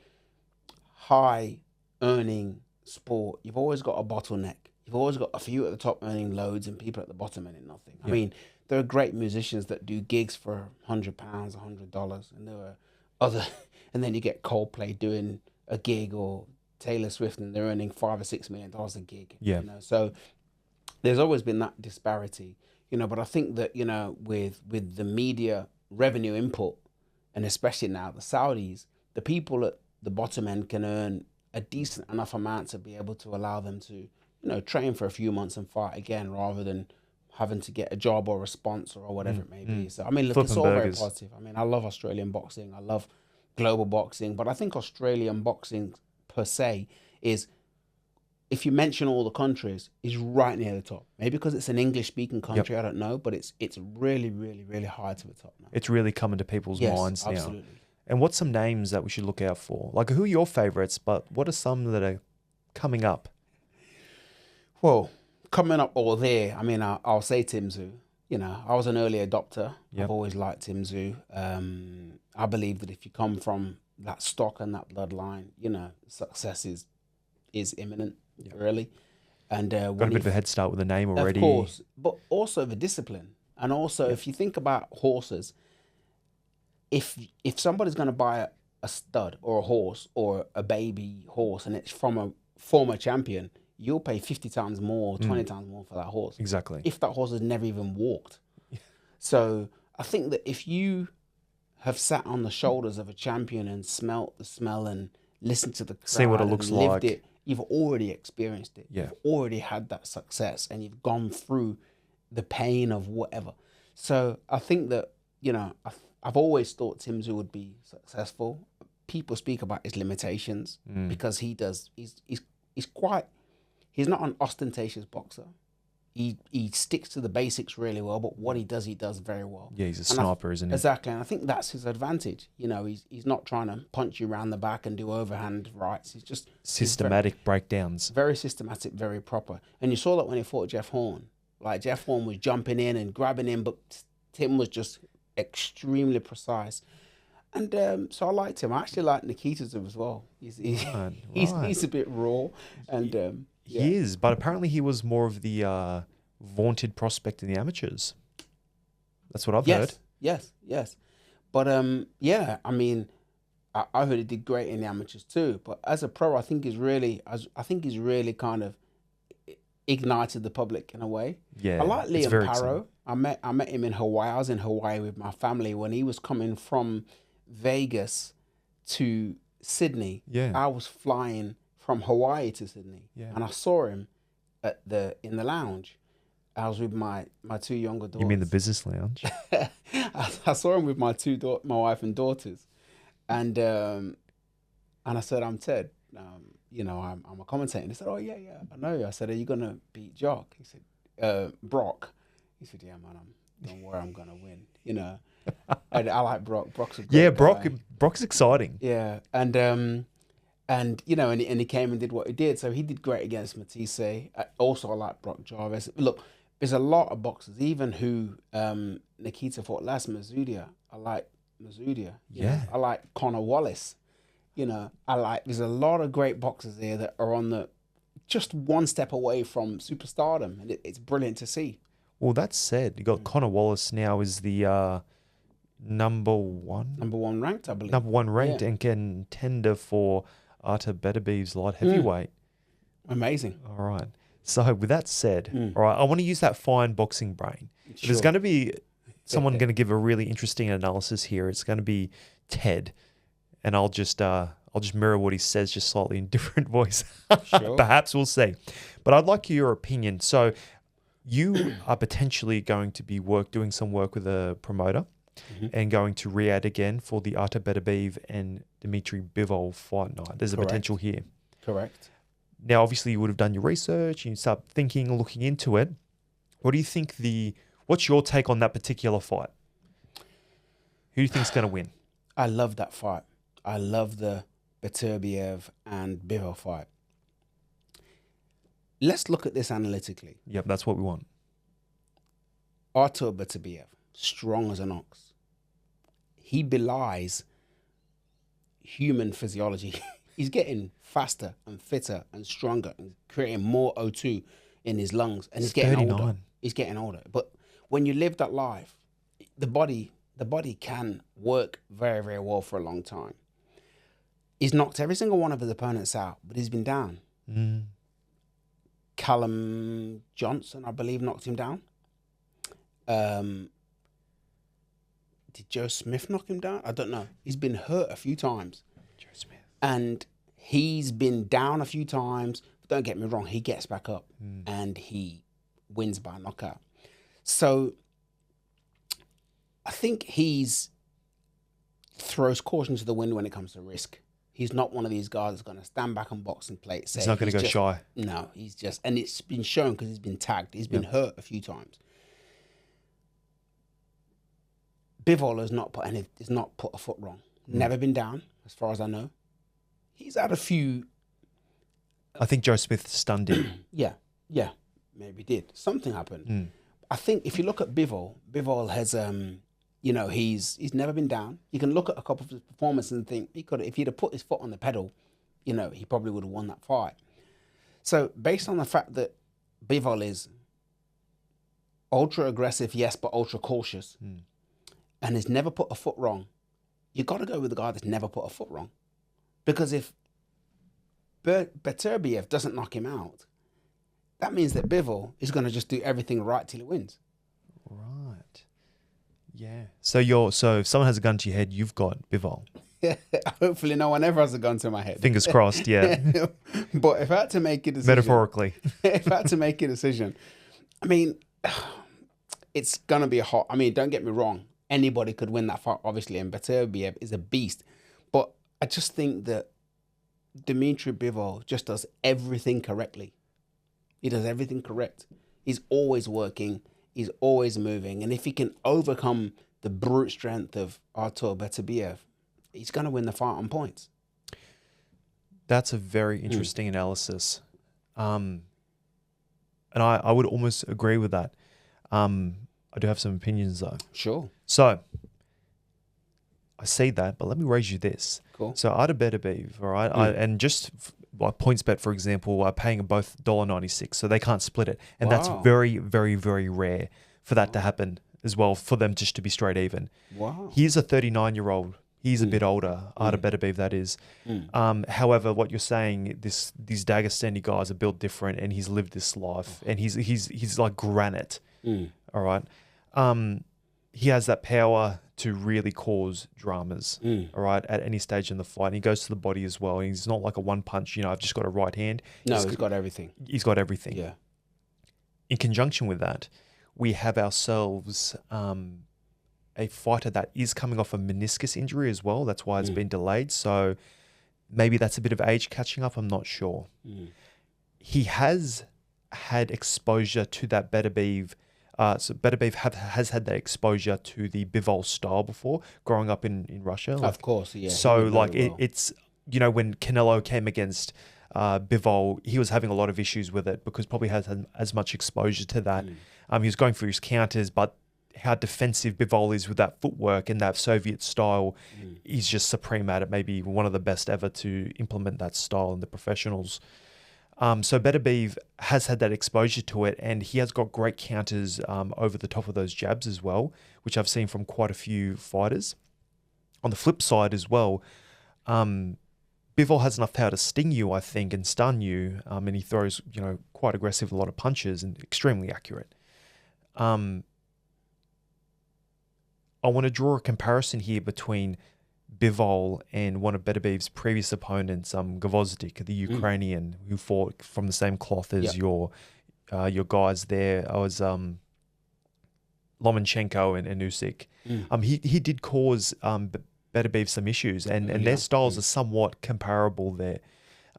high-earning sport, you've always got a bottleneck. You've always got a few at the top earning loads and people at the bottom earning nothing. I mean, there are great musicians that do gigs for £100, $100, and there are other... And then you get Coldplay doing a gig, or Taylor Swift, and they're earning $5 or $6 million a gig. Yeah. You know? So there's always been that disparity. But I think that, with the media revenue input, and especially now the Saudis, the people at the bottom end can earn a decent enough amount to be able to allow them to, train for a few months and fight again, rather than having to get a job or a sponsor or whatever it may be. So, I mean, look, it's Flipping all burgers. very positive. I mean, I love Australian boxing. I love global boxing. But I think Australian boxing per se is, if you mention all the countries, is right near the top. Maybe because it's an English-speaking country, I don't know. But it's really, really, really high to the top now. It's really coming to people's minds now. Absolutely. And what's some names that we should look out for? Like, who are your favorites, but what are some that are coming up? Well, coming up or there, I mean, I'll say Tim Tszyu. I was an early adopter. Yep. I've always liked Tim Tszyu. I believe that if you come from that stock and that bloodline, success is imminent, really. And Got a bit of a head start with the name already. Of course, but also the discipline. And also, if you think about horses, if somebody's going to buy a stud or a horse or a baby horse and it's from a former champion, you'll pay 50 times more, 20 times more for that horse. Exactly. If that horse has never even walked. So I think that if you have sat on the shoulders of a champion and smelt the smell and listened to the crowd, see what it looks and lived like. it, you've already experienced it. Yeah. You've already had that success and you've gone through the pain of whatever. So I think that, I've always thought Tim Tszyu would be successful. People speak about his limitations because he's not an ostentatious boxer. He sticks to the basics really well, but what he does very well. Yeah, he's a sniper, isn't he? Exactly, and I think that's his advantage. He's not trying to punch you around the back and do overhand rights. He's just Systematic breakdowns. very systematic, very proper. And you saw that when he fought Jeff Horn. Like, Jeff Horn was jumping in and grabbing him, but Tim was just extremely precise. And so I liked him. I actually like Nikita's as well. He's a bit raw, and He is, but apparently he was more of the vaunted prospect in the amateurs. That's what I've heard. Yes. But I mean, I heard he did great in the amateurs too. But as a pro, I think he's really kind of ignited the public in a way. Yeah, I like it's very Liam Parrow. I met him in Hawaii. I was in Hawaii with my family when he was coming from Vegas to Sydney. Yeah. I was flying from Hawaii to Sydney. Yeah. And I saw him in the lounge. I was with my two younger daughters. You mean the business lounge? I saw him with my wife and daughters, and I said, "I'm Ted. I'm a commentator." And he said, "Oh yeah, I know you." I said, "Are you gonna beat Jock?" He said, "Brock." He said, "Yeah, man. Don't worry, I'm gonna win." And I like Brock. Brock's a great guy. Brock's exciting. Yeah, and he came and did what he did. So he did great against Matisse. Also, I like Brock Jarvis. Look, there's a lot of boxers, even who Nikita fought last, Mazudia. I like Mazudia. I like Connor Wallace. There's a lot of great boxers there that are on just one step away from superstardom, and it's brilliant to see. Well, that said, you got Connor Wallace now is the number one ranked, I believe. Number one ranked and can tender for Artur Beterbiev's light heavyweight. Amazing. All right. So with that said, all right, I want to use that fine boxing brain. Sure. There's going to be someone going to give a really interesting analysis here. It's going to be Ted, and I'll just mirror what he says, just slightly in different voice. Sure. Perhaps we'll see. But I'd like your opinion. So you are potentially going to be doing some work with a promoter and going to Riyadh again for the Artur Beterbiev and Dmitry Bivol fight night. There's a potential here. Correct. Now, obviously, you would have done your research and you start thinking, looking into it. What do you think what's your take on that particular fight? Who do you think is going to win? I love that fight. I love the Beterbiev and Bivol fight. Let's look at this analytically. Yep, that's what we want. Artur Beterbiev, strong as an ox. He belies human physiology. He's getting faster and fitter and stronger and creating more O2 in his lungs. And he's getting 39. older. He's getting older. But when you live that life, the body can work very, very well for a long time. He's knocked every single one of his opponents out, but he's been down. Callum Johnson, I believe, knocked him down. Did Joe Smith knock him down? I don't know. He's been hurt a few times. Joe Smith. And he's been down a few times. Don't get me wrong. He gets back up and he wins by knockout. So I think he's throws caution to the wind when it comes to risk. He's not one of these guys that's going to stand back and box and play it safe. He's not going to go shy. No, he's just, and it's been shown because he's been tagged. He's been hurt a few times. Bivol has not put a foot wrong. Never been down, as far as I know. He's had a few. I think Joe Smith stunned him. Yeah, maybe did. Something happened. I think if you look at Bivol has, he's never been down. You can look at a couple of his performances and think if he'd have put his foot on the pedal, he probably would have won that fight. So based on the fact that Bivol is ultra aggressive, yes, but ultra cautious, and has never put a foot wrong, you got to go with the guy that's never put a foot wrong, because if Beterbiev doesn't knock him out, that means that Bivol is going to just do everything right till he wins. Right. Yeah. So if someone has a gun to your head, you've got Bivol. Hopefully no one ever has a gun to my head. Fingers crossed, yeah. But if I had to make a decision... Metaphorically. If I had to make a decision, I mean, it's going to be don't get me wrong. Anybody could win that fight, obviously, and Beterbiev is a beast. But I just think that Dmitry Bivol just does everything correctly. He does everything correct. He's always working. He's always moving. And if he can overcome the brute strength of Artur Beterbiev, he's going to win the fight on points. That's a very interesting analysis. And I would almost agree with that. I do have some opinions, though. Sure. So, I see that, but let me raise you this. Cool. So, Artur Beterbiev, all right, and just like PointsBet, for example, are paying both $1.96, so they can't split it. And that's very, very, very rare for that to happen as well, for them just to be straight even. Wow. He's a 39-year-old. He's a bit older, Artur Beterbiev, that is. However, what you're saying, these Dagestani guys are built different, and he's lived this life, and he's like granite. All right. He has that power to really cause dramas, all right, at any stage in the fight. And he goes to the body as well. And he's not like a one punch, I've just got a right hand. No, he's got everything. He's got everything. Yeah. In conjunction with that, we have ourselves a fighter that is coming off a meniscus injury as well. That's why it's been delayed. So maybe that's a bit of age catching up. I'm not sure. He has had exposure to that Beterbiev. So Beterbiev has had that exposure to the Bivol style before, growing up in Russia. Of course, yeah. So it's, when Canelo came against Bivol, he was having a lot of issues with it because probably hasn't had as much exposure to that. He was going for his counters, but how defensive Bivol is with that footwork and that Soviet style, he's just supreme at it. Maybe one of the best ever to implement that style in the professionals. So Beterbiev has had that exposure to it, and he has got great counters over the top of those jabs as well, which I've seen from quite a few fighters. On the flip side as well, Bivol has enough power to sting you, I think, and stun you, and he throws, quite aggressive, a lot of punches, and extremely accurate. I want to draw a comparison here between Bivol and one of Beterbiev's previous opponents, Gvozdyk, the Ukrainian, who fought from the same cloth as your guys there. I was Lomachenko and Usyk. He did cause Beterbiev some issues, and their styles are somewhat comparable there.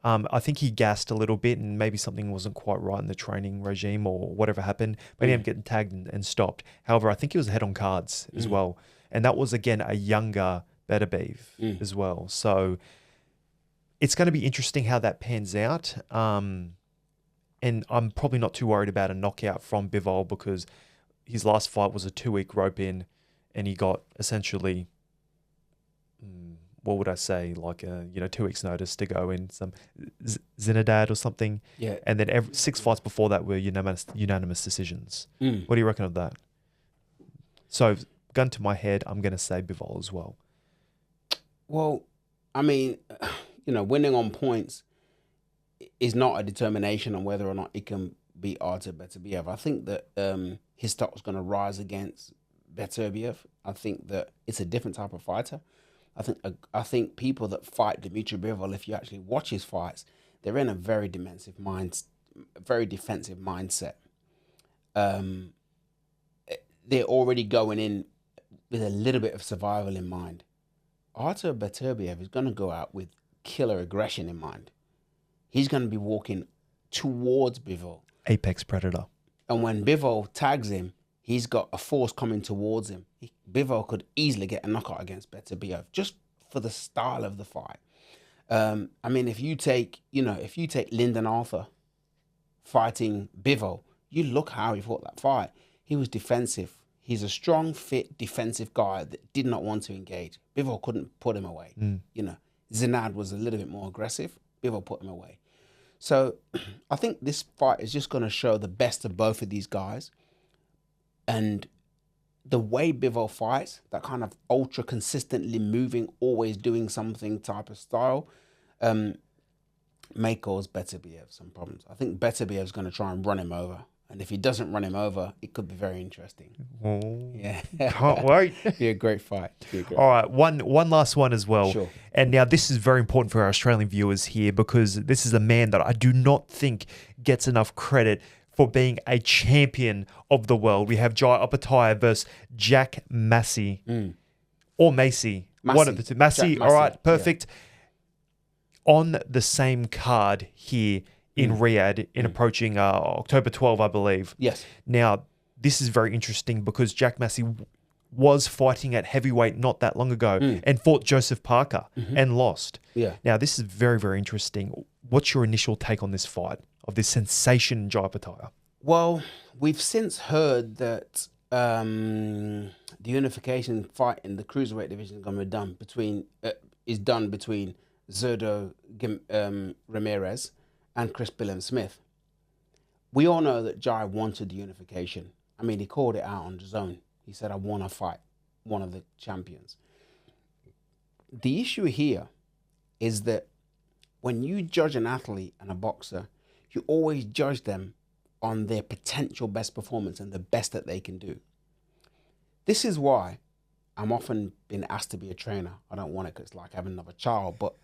I think he gassed a little bit, and maybe something wasn't quite right in the training regime or whatever happened, but he ended up getting tagged and stopped. However, I think he was ahead on cards as well, and that was, again, a younger Beterbiev as well. So it's going to be interesting how that pans out. And I'm probably not too worried about a knockout from Bivol because his last fight was a 2-week rope in, and he got essentially, what would I say, like 2 weeks notice to go in some Zinedad or something. Yeah. And then 6 fights before that were unanimous decisions. What do you reckon of that? So, gun to my head, I'm going to say Bivol as well. Well, I mean, winning on points is not a determination on whether or not it can beat Artur Beterbiev. I think that his stock's going to rise against Beterbiev. I think that it's a different type of fighter. I think people that fight Dmitry Bivol, if you actually watch his fights, they're in a very defensive mindset. They're already going in with a little bit of survival in mind. Artur Beterbiev is going to go out with killer aggression in mind. He's going to be walking towards Bivol. Apex predator. And when Bivol tags him, he's got a force coming towards him. Bivol could easily get a knockout against Beterbiev just for the style of the fight. I mean, if you take Lyndon Arthur fighting Bivol, you look how he fought that fight. He was defensive. He's a strong, fit, defensive guy that did not want to engage. Bivol couldn't put him away. Zinad was a little bit more aggressive. Bivol put him away. So I think this fight is just going to show the best of both of these guys. And the way Bivol fights, that kind of ultra consistently moving, always doing something type of style, may cause Beterbiev some problems. I think Beterbiev's going to try and run him over. And if he doesn't run him over, it could be very interesting. Oh, Yeah. can't wait. Be a great fight. All right, one last one as well. Sure. And now this is very important for our Australian viewers here because this is a man that I do not think gets enough credit for being a champion of the world. We have Jai Opetaia versus Jack Massey. Or Massey. One of the two. Massey, all right, perfect. Yeah. On the same card here in Riyadh in approaching October 12, I believe. Yes. Now, this is very interesting because Jack Massey was fighting at heavyweight not that long ago and fought Joseph Parker and lost. Yeah. Now, this is very, very interesting. What's your initial take on this fight, of this sensation Jai Opetaia? Well, we've since heard that the unification fight in the cruiserweight division is done between Zurdo Ramirez and Chris Billum-Smith. We all know that Jai wanted the unification. I mean, he called it out on DAZN. He said, I want to fight one of the champions. The issue here is that when you judge an athlete and a boxer, you always judge them on their potential best performance and the best that they can do. This is why I'm often been asked to be a trainer. I don't want it because it's like having another child, but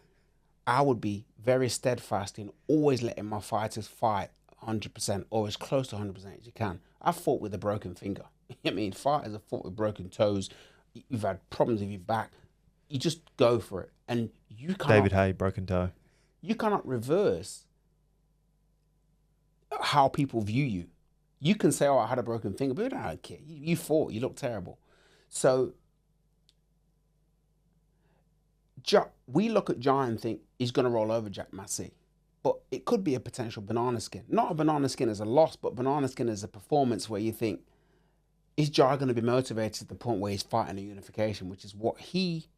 I would be very steadfast in always letting my fighters fight 100% or as close to 100% as you can. I've fought with a broken finger. I mean, fighters have fought with broken toes. You've had problems with your back. You just go for it. And you can't... David Haye, broken toe. You cannot reverse how people view you. You can say, oh, I had a broken finger, but I don't care. You fought. You look terrible. So we look at Jai and think he's going to roll over Jack Massey. But it could be a potential banana skin. Not a banana skin as a loss, but banana skin as a performance where you think, is Jai going to be motivated to the point where he's fighting a unification, which is what he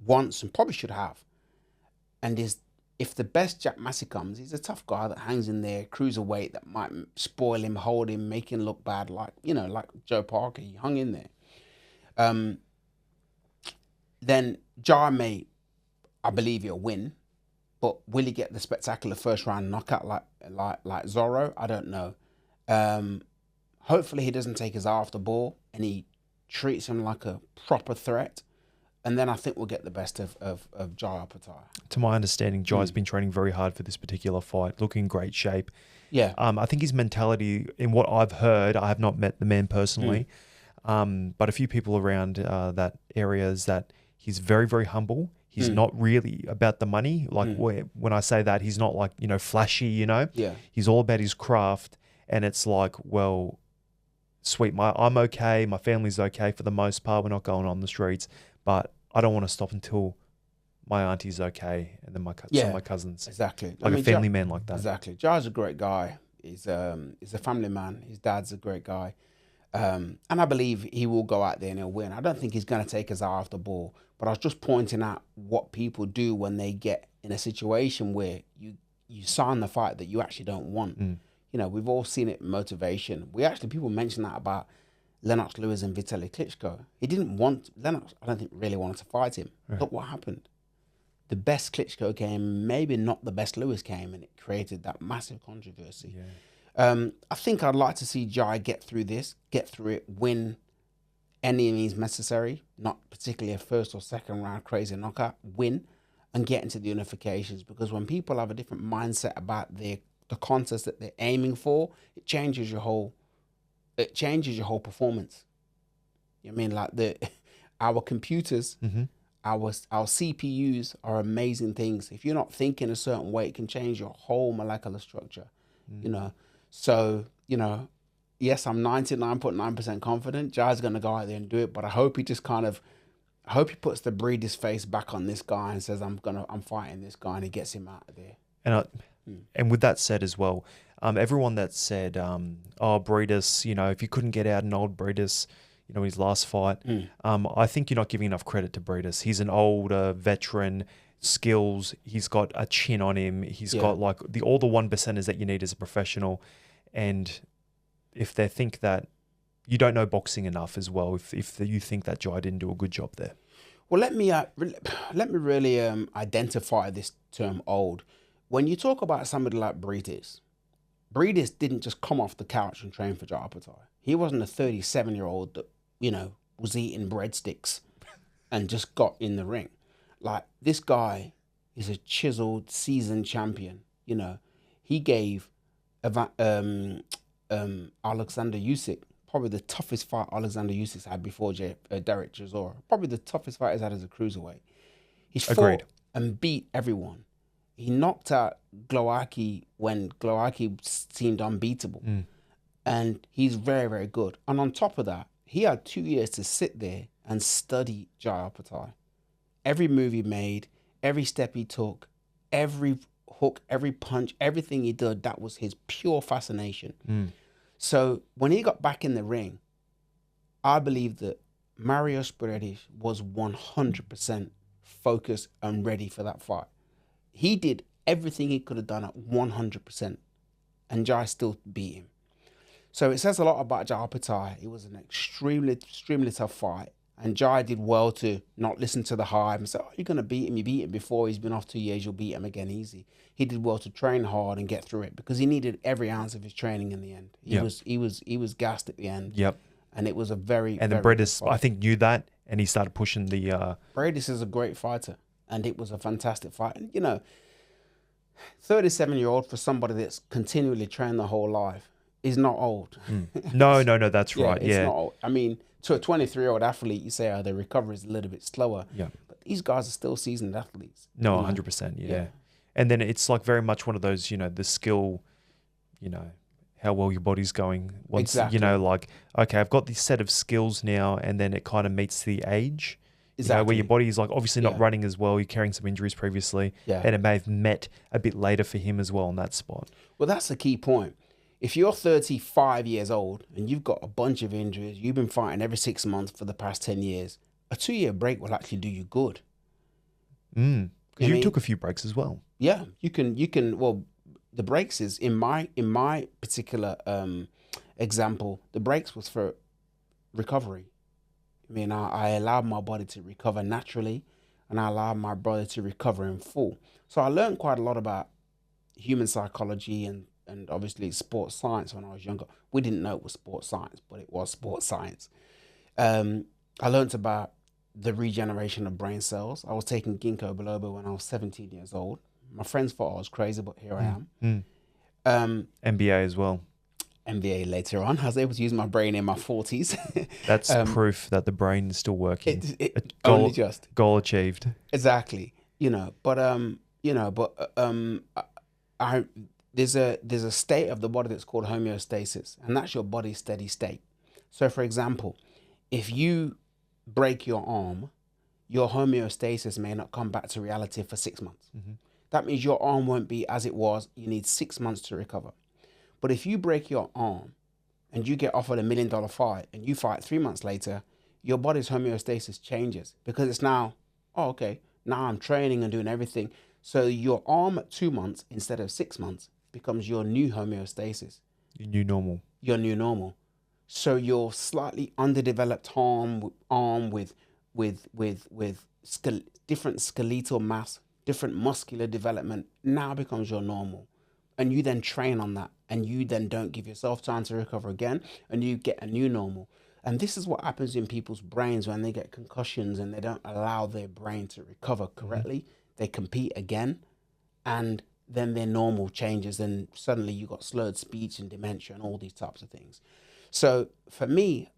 wants and probably should have. And if the best Jack Massey comes, he's a tough guy that hangs in there, cruiserweight, that might spoil him, hold him, make him look bad, like Joe Parker. He hung in there. Then Jai may, I believe he'll win, but will he get the spectacular first round knockout like Zorro? I don't know. Hopefully he doesn't take his eye off the ball and he treats him like a proper threat. And then I think we'll get the best of Jai Opetaia. To my understanding, Jai's been training very hard for this particular fight, looking in great shape. Yeah. I think his mentality, in what I've heard, I have not met the man personally, but a few people around that area, is that he's very, very humble. He's not really about the money. Like when I say that, he's not like, flashy, Yeah. He's all about his craft. And it's like, well, sweet, I'm okay. My family's okay for the most part. We're not going on the streets, but I don't want to stop until my auntie's okay, and then some of my cousins. Exactly. Like a family man like that. Exactly. Jai's a great guy. He's a family man. His dad's a great guy. And I believe he will go out there and he'll win. I don't think he's going to take his eye off the ball, but I was just pointing out what people do when they get in a situation where you sign the fight that you actually don't want. We've all seen it, motivation. People mention that about Lennox Lewis and Vitaly Klitschko. Lennox, I don't think, really wanted to fight him. Right. Look what happened. The best Klitschko came, maybe not the best Lewis came, and it created that massive controversy. I think I'd like to see Jai get through it, win any means necessary, not particularly a first or second round crazy knockout, win and get into the unifications. Because when people have a different mindset about the contest that they're aiming for, it changes your whole performance. I mean, like our computers, our CPUs are amazing things. If you're not thinking a certain way, it can change your whole molecular structure. You know, so yes, I'm 99.9% confident Jai's going to go out there and do it, but I hope he just I hope he puts the breeder's face back on this guy and says, I'm fighting this guy, and he gets him out of there. And with that said as well, everyone that said, Breedis, if you couldn't get out an old Breedis, his last fight, I think you're not giving enough credit to Breedis. He's an older veteran, skills, he's got a chin on him, he's got like all the 1%ers that you need as a professional. And if they think that you don't know boxing enough as well, if you think that Jai didn't do a good job there. Well, let me really identify this term old. When you talk about somebody like Breedis didn't just come off the couch and train for Jai Opetaia. He wasn't a 37-year-old that, was eating breadsticks and just got in the ring. Like, this guy is a chiseled, seasoned champion. He gave Oleksandr Usyk probably the toughest fight Oleksandr Usyk's had before Derek Chisora. Probably the toughest fight he's had as a cruiserweight. He's fought and beat everyone. He knocked out Glowacki when Glowacki seemed unbeatable. And he's very, very good. And on top of that, he had 2 years to sit there and study Jai Opetaia. Every move he made, every step he took, every hook, every punch, everything he did, that was his pure fascination. So when he got back in the ring, I believe that Mario Speredic was 100% focused and ready for that fight. He did everything he could have done at 100%, and Jai still beat him. So it says a lot about Jai Opetaia. It was an extremely, extremely tough fight, and Jai did well to not listen to the hype and say, "Oh, you're going to beat him. You beat him before. He's been off 2 years. You'll beat him again easy." He did well to train hard and get through it because he needed every ounce of his training in the end. He was gassed at the end. And it was a very, and then Breedis, I think, knew that, and he started pushing the. Breedis is a great fighter, and it was a fantastic fight. And 37-year-old for somebody that's continually trained their whole life is not old. No, that's right. It's not old. I mean, to a 23-year-old athlete, you say, the recovery is a little bit slower. But these guys are still seasoned athletes. No, 100%. Yeah. And then it's like very much one of those, the skill, how well your body's going. Once, like, okay, I've got this set of skills now, and then it kind of meets the age. Where your body is like obviously not running as well. You're carrying some injuries previously. And it may have met a bit later for him as well in that spot. Well, that's the key point. If you're 35 years old and you've got a bunch of injuries, you've been fighting every 6 months for the past 10 years, a 2-year break will actually do you good. Because you took a few breaks as well. Yeah, you can. Well, the breaks is in my particular example. The breaks was for recovery. I mean, I allowed my body to recover naturally, and I allowed my body to recover in full. So I learned quite a lot about human psychology and obviously sports science when I was younger. We didn't know it was sports science, but it was sports science. I learned about the regeneration of brain cells. I was taking ginkgo biloba when I was 17 years old. My friends thought I was crazy, but here I am. MBA as well. MBA later on. I was able to use my brain in my 40s. That's proof that the brain is still working. Goal achieved. Exactly. There's a state of the body that's called homeostasis, and that's your body's steady state. So, for example, if you break your arm, your homeostasis may not come back to reality for 6 months. That means your arm won't be as it was. You need 6 months to recover. But if you break your arm and you get offered $1 million fight and you fight 3 months later, your body's homeostasis changes because it's now, now I'm training and doing everything. So your arm at 2 months instead of 6 months becomes your new homeostasis. Your new normal. Your new normal. So your slightly underdeveloped arm with different skeletal mass, different muscular development now becomes your normal. and you then train on that, and you then don't give yourself time to recover again, and you get a new normal. And this is what happens in people's brains when they get concussions and they don't allow their brain to recover correctly. They compete again, and then their normal changes, and suddenly you got slurred speech and dementia and all these types of things. So for me,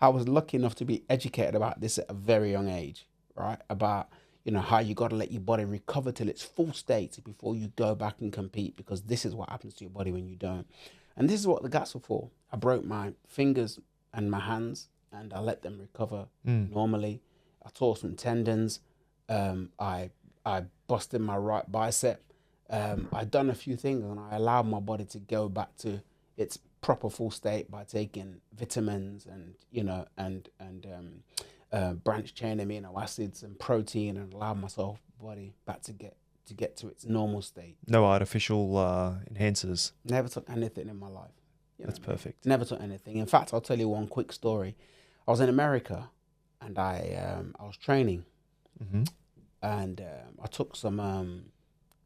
I was lucky enough to be educated about this at a very young age, right? About, you know, how you got to let your body recover till its full state before you go back and compete, because this is what happens to your body when you don't. And this is what the GATs were for. I broke my fingers and my hands, and I let them recover normally. I tore some tendons. I busted my right bicep. I'd done a few things, and I allowed my body to go back to its proper full state by taking vitamins and, you know, and branched chain amino acids and protein, and allow myself body back to get to its normal state. No artificial enhancers. Never took anything in my life. That's perfect. Never took anything. In fact, I'll tell you one quick story. I was in America, and I was training, and I took some.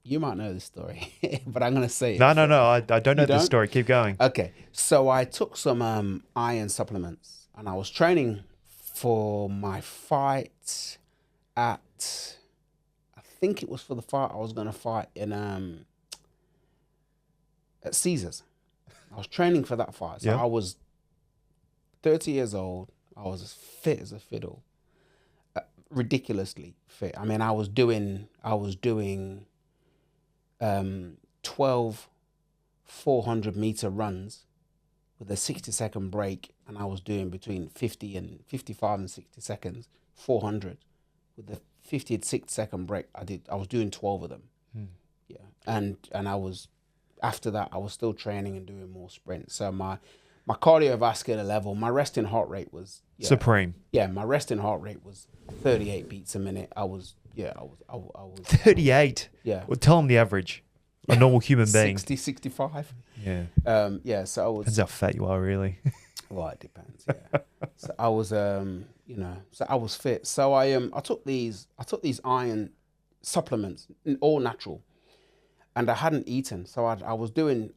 You might know this story, but I'm going to say it. No. I don't know this story. Keep going. Okay. So I took some iron supplements, and I was training for my fight at, I think it was for the fight I was going to fight in at Caesars. I was training for that fight. So I was 30 years old. I was as fit as a fiddle. Ridiculously fit. I mean, I was doing 12 400-meter runs with a 60-second break, and I was doing between 55 and 60 seconds, 400 with the 56-second break. I was doing 12 of them. Yeah, and I was, after that, I was still training and doing more sprints. So my cardiovascular level, my resting heart rate was supreme. Yeah, my resting heart rate was 38 beats a minute. I was 38. Yeah. Well, tell them the average. A normal human being. 60, 65. Yeah. Yeah. So I was. Depends how fat you are, really. Well, it depends. Yeah. So I was, so I was fit. So I took these iron supplements, all natural, and I hadn't eaten. So I was doing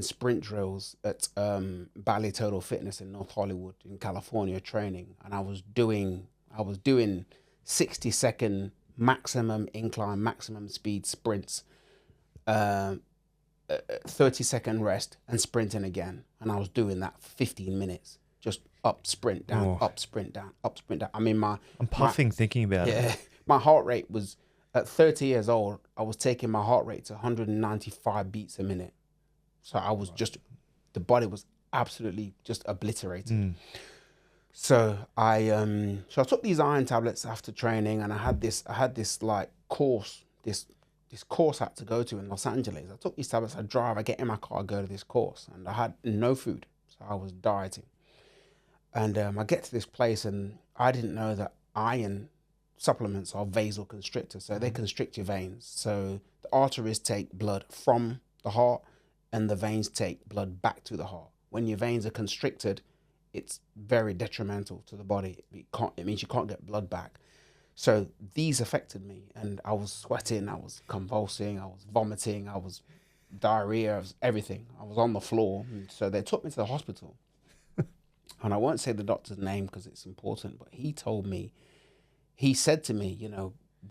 sprint drills at Bally Total Fitness in North Hollywood in California training, and I was doing 60-second maximum incline, maximum speed sprints, 30-second rest, and sprinting again. And I was doing that for 15 minutes, just up, sprint, down, up, sprint, down, up, sprint, down. I mean, I'm puffing thinking about it. My heart rate was, at 30 years old, I was taking my heart rate to 195 beats a minute. So I was the body was absolutely just obliterated. So I took these iron tablets after training, and I had this like course, this course I had to go to in Los Angeles. I took these tablets, I drive, I get in my car, I go to this course, and I had no food, so I was dieting. And I get to this place, and I didn't know that iron supplements are vasoconstrictors, so they constrict your veins. So the arteries take blood from the heart, and the veins take blood back to the heart. When your veins are constricted, it's very detrimental to the body. It means you can't get blood back. So these affected me, and I was sweating, I was convulsing, I was vomiting, I was diarrhea, I was everything. I was on the floor. And so they took me to the hospital. And I won't say the doctor's name because it's important, but he said to me,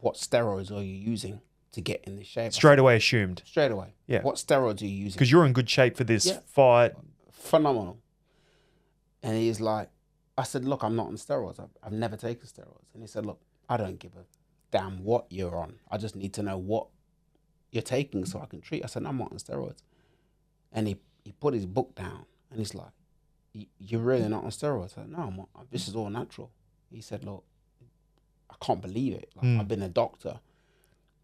what steroids are you using to get in this shape? Straight away assumed. Straight away. Yeah. What steroids are you using? Because you're in good shape for this fight. Phenomenal. And he's like, I said, look, I'm not on steroids. I've never taken steroids. And he said, look, I don't give a damn what you're on. I just need to know what you're taking so I can treat. I said, no, I'm not on steroids. And he put his book down, and he's like, you're really not on steroids? I said, no, I'm not. This is all natural. He said, look, I can't believe it. I've been a doctor.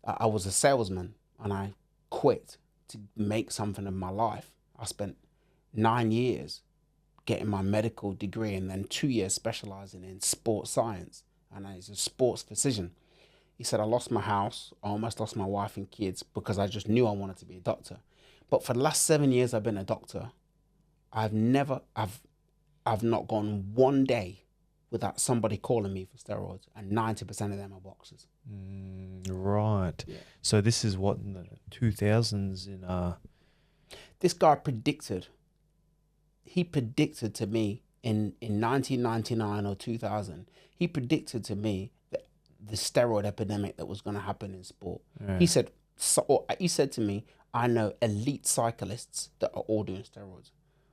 I was a salesman, and I quit to make something of my life. I spent 9 years getting my medical degree, and then 2 years specializing in sports science, and I was a sports physician. He said, I lost my house, I almost lost my wife and kids because I just knew I wanted to be a doctor. But for the last 7 years I've been a doctor, I've not gone one day without somebody calling me for steroids, and 90% of them are boxers. Right. Yeah. So this is what, in the 2000s in This guy predicted to me in 1999 or 2000, he predicted to me that the steroid epidemic that was going to happen in sport. Yeah. He said to me, I know elite cyclists that are all doing steroids.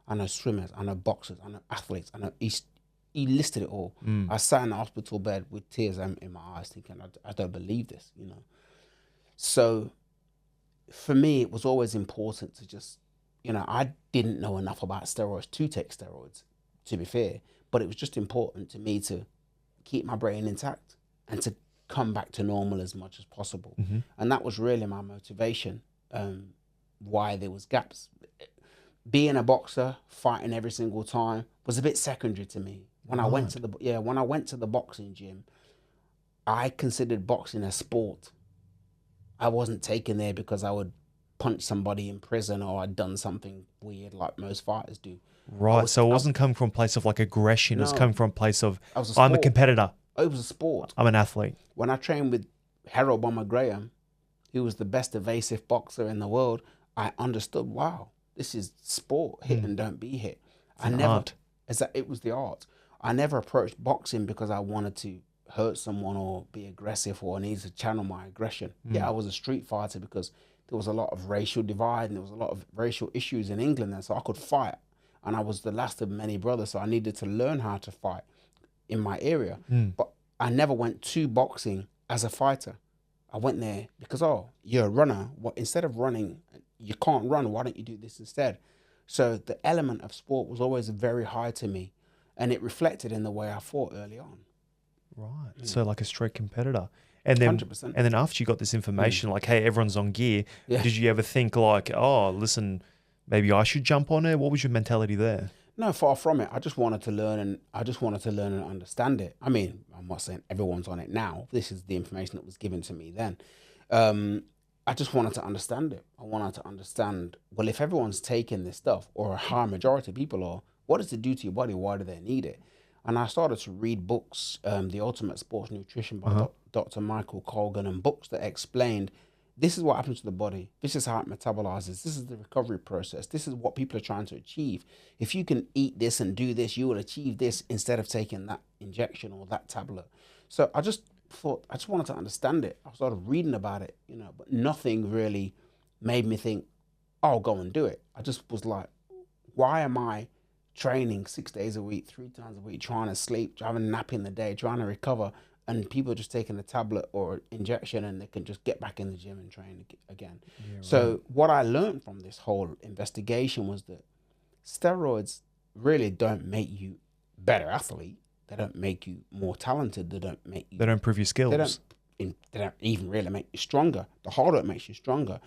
I know swimmers, I know boxers, I know athletes, I know he listed it all. I sat in the hospital bed with tears in my eyes thinking, I don't believe this, you know. So for me, it was always important to just, you know, I didn't know enough about steroids to take steroids, to be fair, but it was just important to me to keep my brain intact and to come back to normal as much as possible. And that was really my motivation, why there was gaps. Being a boxer, fighting every single time was a bit secondary to me. When I went to the boxing gym, I considered boxing a sport. I wasn't taken there because I would punch somebody in prison or I'd done something weird like most fighters do. Right. So it wasn't coming from a place of like aggression. It was coming from a place of, I'm a competitor. It was a sport. I'm an athlete. When I trained with Harold Bomber Graham, who was the best evasive boxer in the world, I understood, wow, this is sport. Hit and don't be hit. Art. It was the art. I never approached boxing because I wanted to hurt someone or be aggressive or I needed to channel my aggression. Yeah, I was a street fighter because there was a lot of racial divide and there was a lot of racial issues in England, and so I could fight. And I was the last of many brothers, so I needed to learn how to fight in my area. But I never went to boxing as a fighter. I went there because, you're a runner. Instead of running, you can't run. Why don't you do this instead? So the element of sport was always very high to me, and it reflected in the way I fought early on. Right. So like a street competitor. And then 100%. And then after you got this information, like, hey, everyone's on gear, did you ever think like, oh, listen, maybe I should jump on it? What was your mentality there? No, far from it. I just wanted to learn and understand it. I mean, I'm not saying everyone's on it now. This is the information that was given to me then. I just wanted to understand it. I wanted to understand, well, if everyone's taking this stuff, or a high majority of people are, what does it do to your body? Why do they need it? And I started to read books, The Ultimate Sports Nutrition by Dr. Michael Colgan, and books that explained this is what happens to the body. This is how it metabolizes. This is the recovery process. This is what people are trying to achieve. If you can eat this and do this, you will achieve this instead of taking that injection or that tablet. So I just thought, I just wanted to understand it. I started reading about it, you know, but nothing really made me think, I'll go and do it. I just was like, why am I training 6 days a week, 3 times a week, trying to sleep, having a nap in the day, trying to recover, and people are just taking a tablet or injection and they can just get back in the gym and train again. Yeah, so what I learned from this whole investigation was that steroids really don't make you a better athlete. They don't make you more talented. They don't improve your skills. They don't even really make you stronger. The harder it makes you stronger.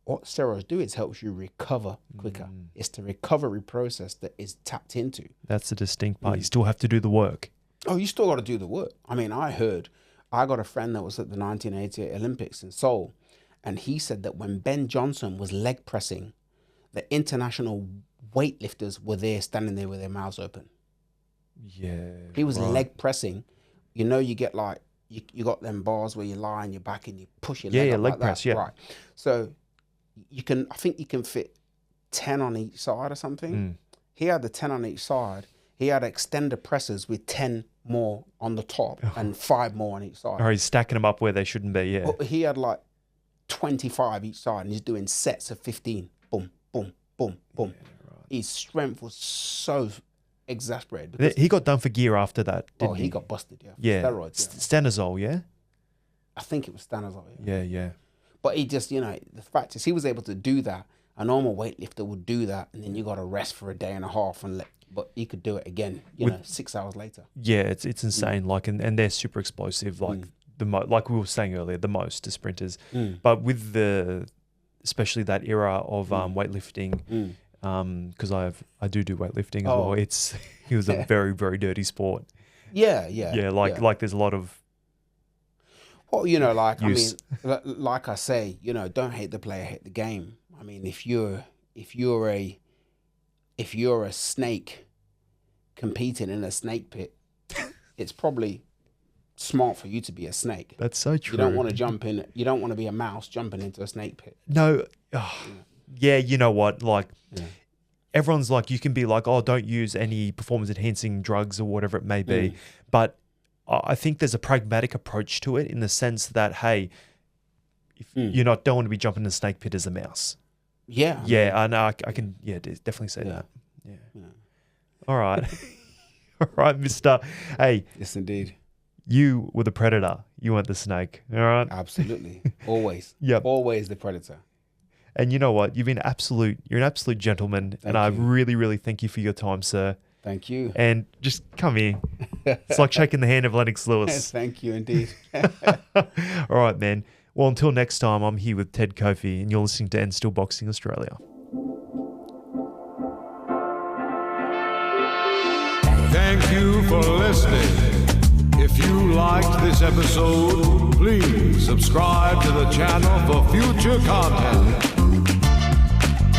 What steroids do is helps you recover quicker. It's the recovery process that is tapped into. That's the distinct part. You still have to do the work. Oh, you still got to do the work. I mean, I got a friend that was at the 1988 Olympics in Seoul, and he said that when Ben Johnson was leg pressing, the international weightlifters were there, standing there with their mouths open. Yeah. He was leg pressing. You know, you get like, you got them bars where you lie on your back and you push your leg up leg like press, that. Right. So I think you can fit 10 on each side or something. He had the 10 on each side. He had extender presses with 10 more on the top and 5 more on each side. Or he's stacking them up where they shouldn't be, yeah. But he had like 25 each side, and he's doing sets of 15. Boom, boom, boom, boom. Yeah, right. His strength was so exasperated. He got done for gear after that, didn't he? He got busted, yeah. Steroids, Stanozol, yeah? I think it was Stanozol, yeah. But he just, you know, the fact is he was able to do that. A normal weightlifter would do that, and then you got to rest for a day and a half but he could do it again, you know, 6 hours later. Yeah, it's insane. Like, and they're super explosive. Like like we were saying earlier, the sprinters. But with especially that era of weightlifting, because I do weightlifting as well. It was a very, very dirty sport. Yeah. Like there's a lot of. Well, you know, like use. I mean, like I say, you know, don't hate the player, hate the game. I mean, if you're a snake competing in a snake pit, it's probably smart for you to be a snake. That's so true. You don't want to jump in. You don't want to be a mouse jumping into a snake pit. No. Yeah, you know what? Like, Yeah. everyone's like, you can be like, oh, don't use any performance-enhancing drugs or whatever it may be. But I think there's a pragmatic approach to it in the sense that, hey, if don't want to be jumping in the snake pit as a mouse. Yeah. Yeah, I know. I can, definitely say that. Yeah. All right. All right, mister. Hey. Yes, indeed. You were the predator. You weren't the snake. All right? Absolutely. Always. Yep. Always the predator. And you know what? You're an absolute gentleman. Thank I you. really, really thank you for your time, sir. Thank you. And just come here. It's like shaking the hand of Lennox Lewis. Thank you indeed. All right, man. Well, until next time, I'm here with Ted Cofie, and you're listening to And Still Boxing Australia. Thank you for listening. If you liked this episode, please subscribe to the channel for future content.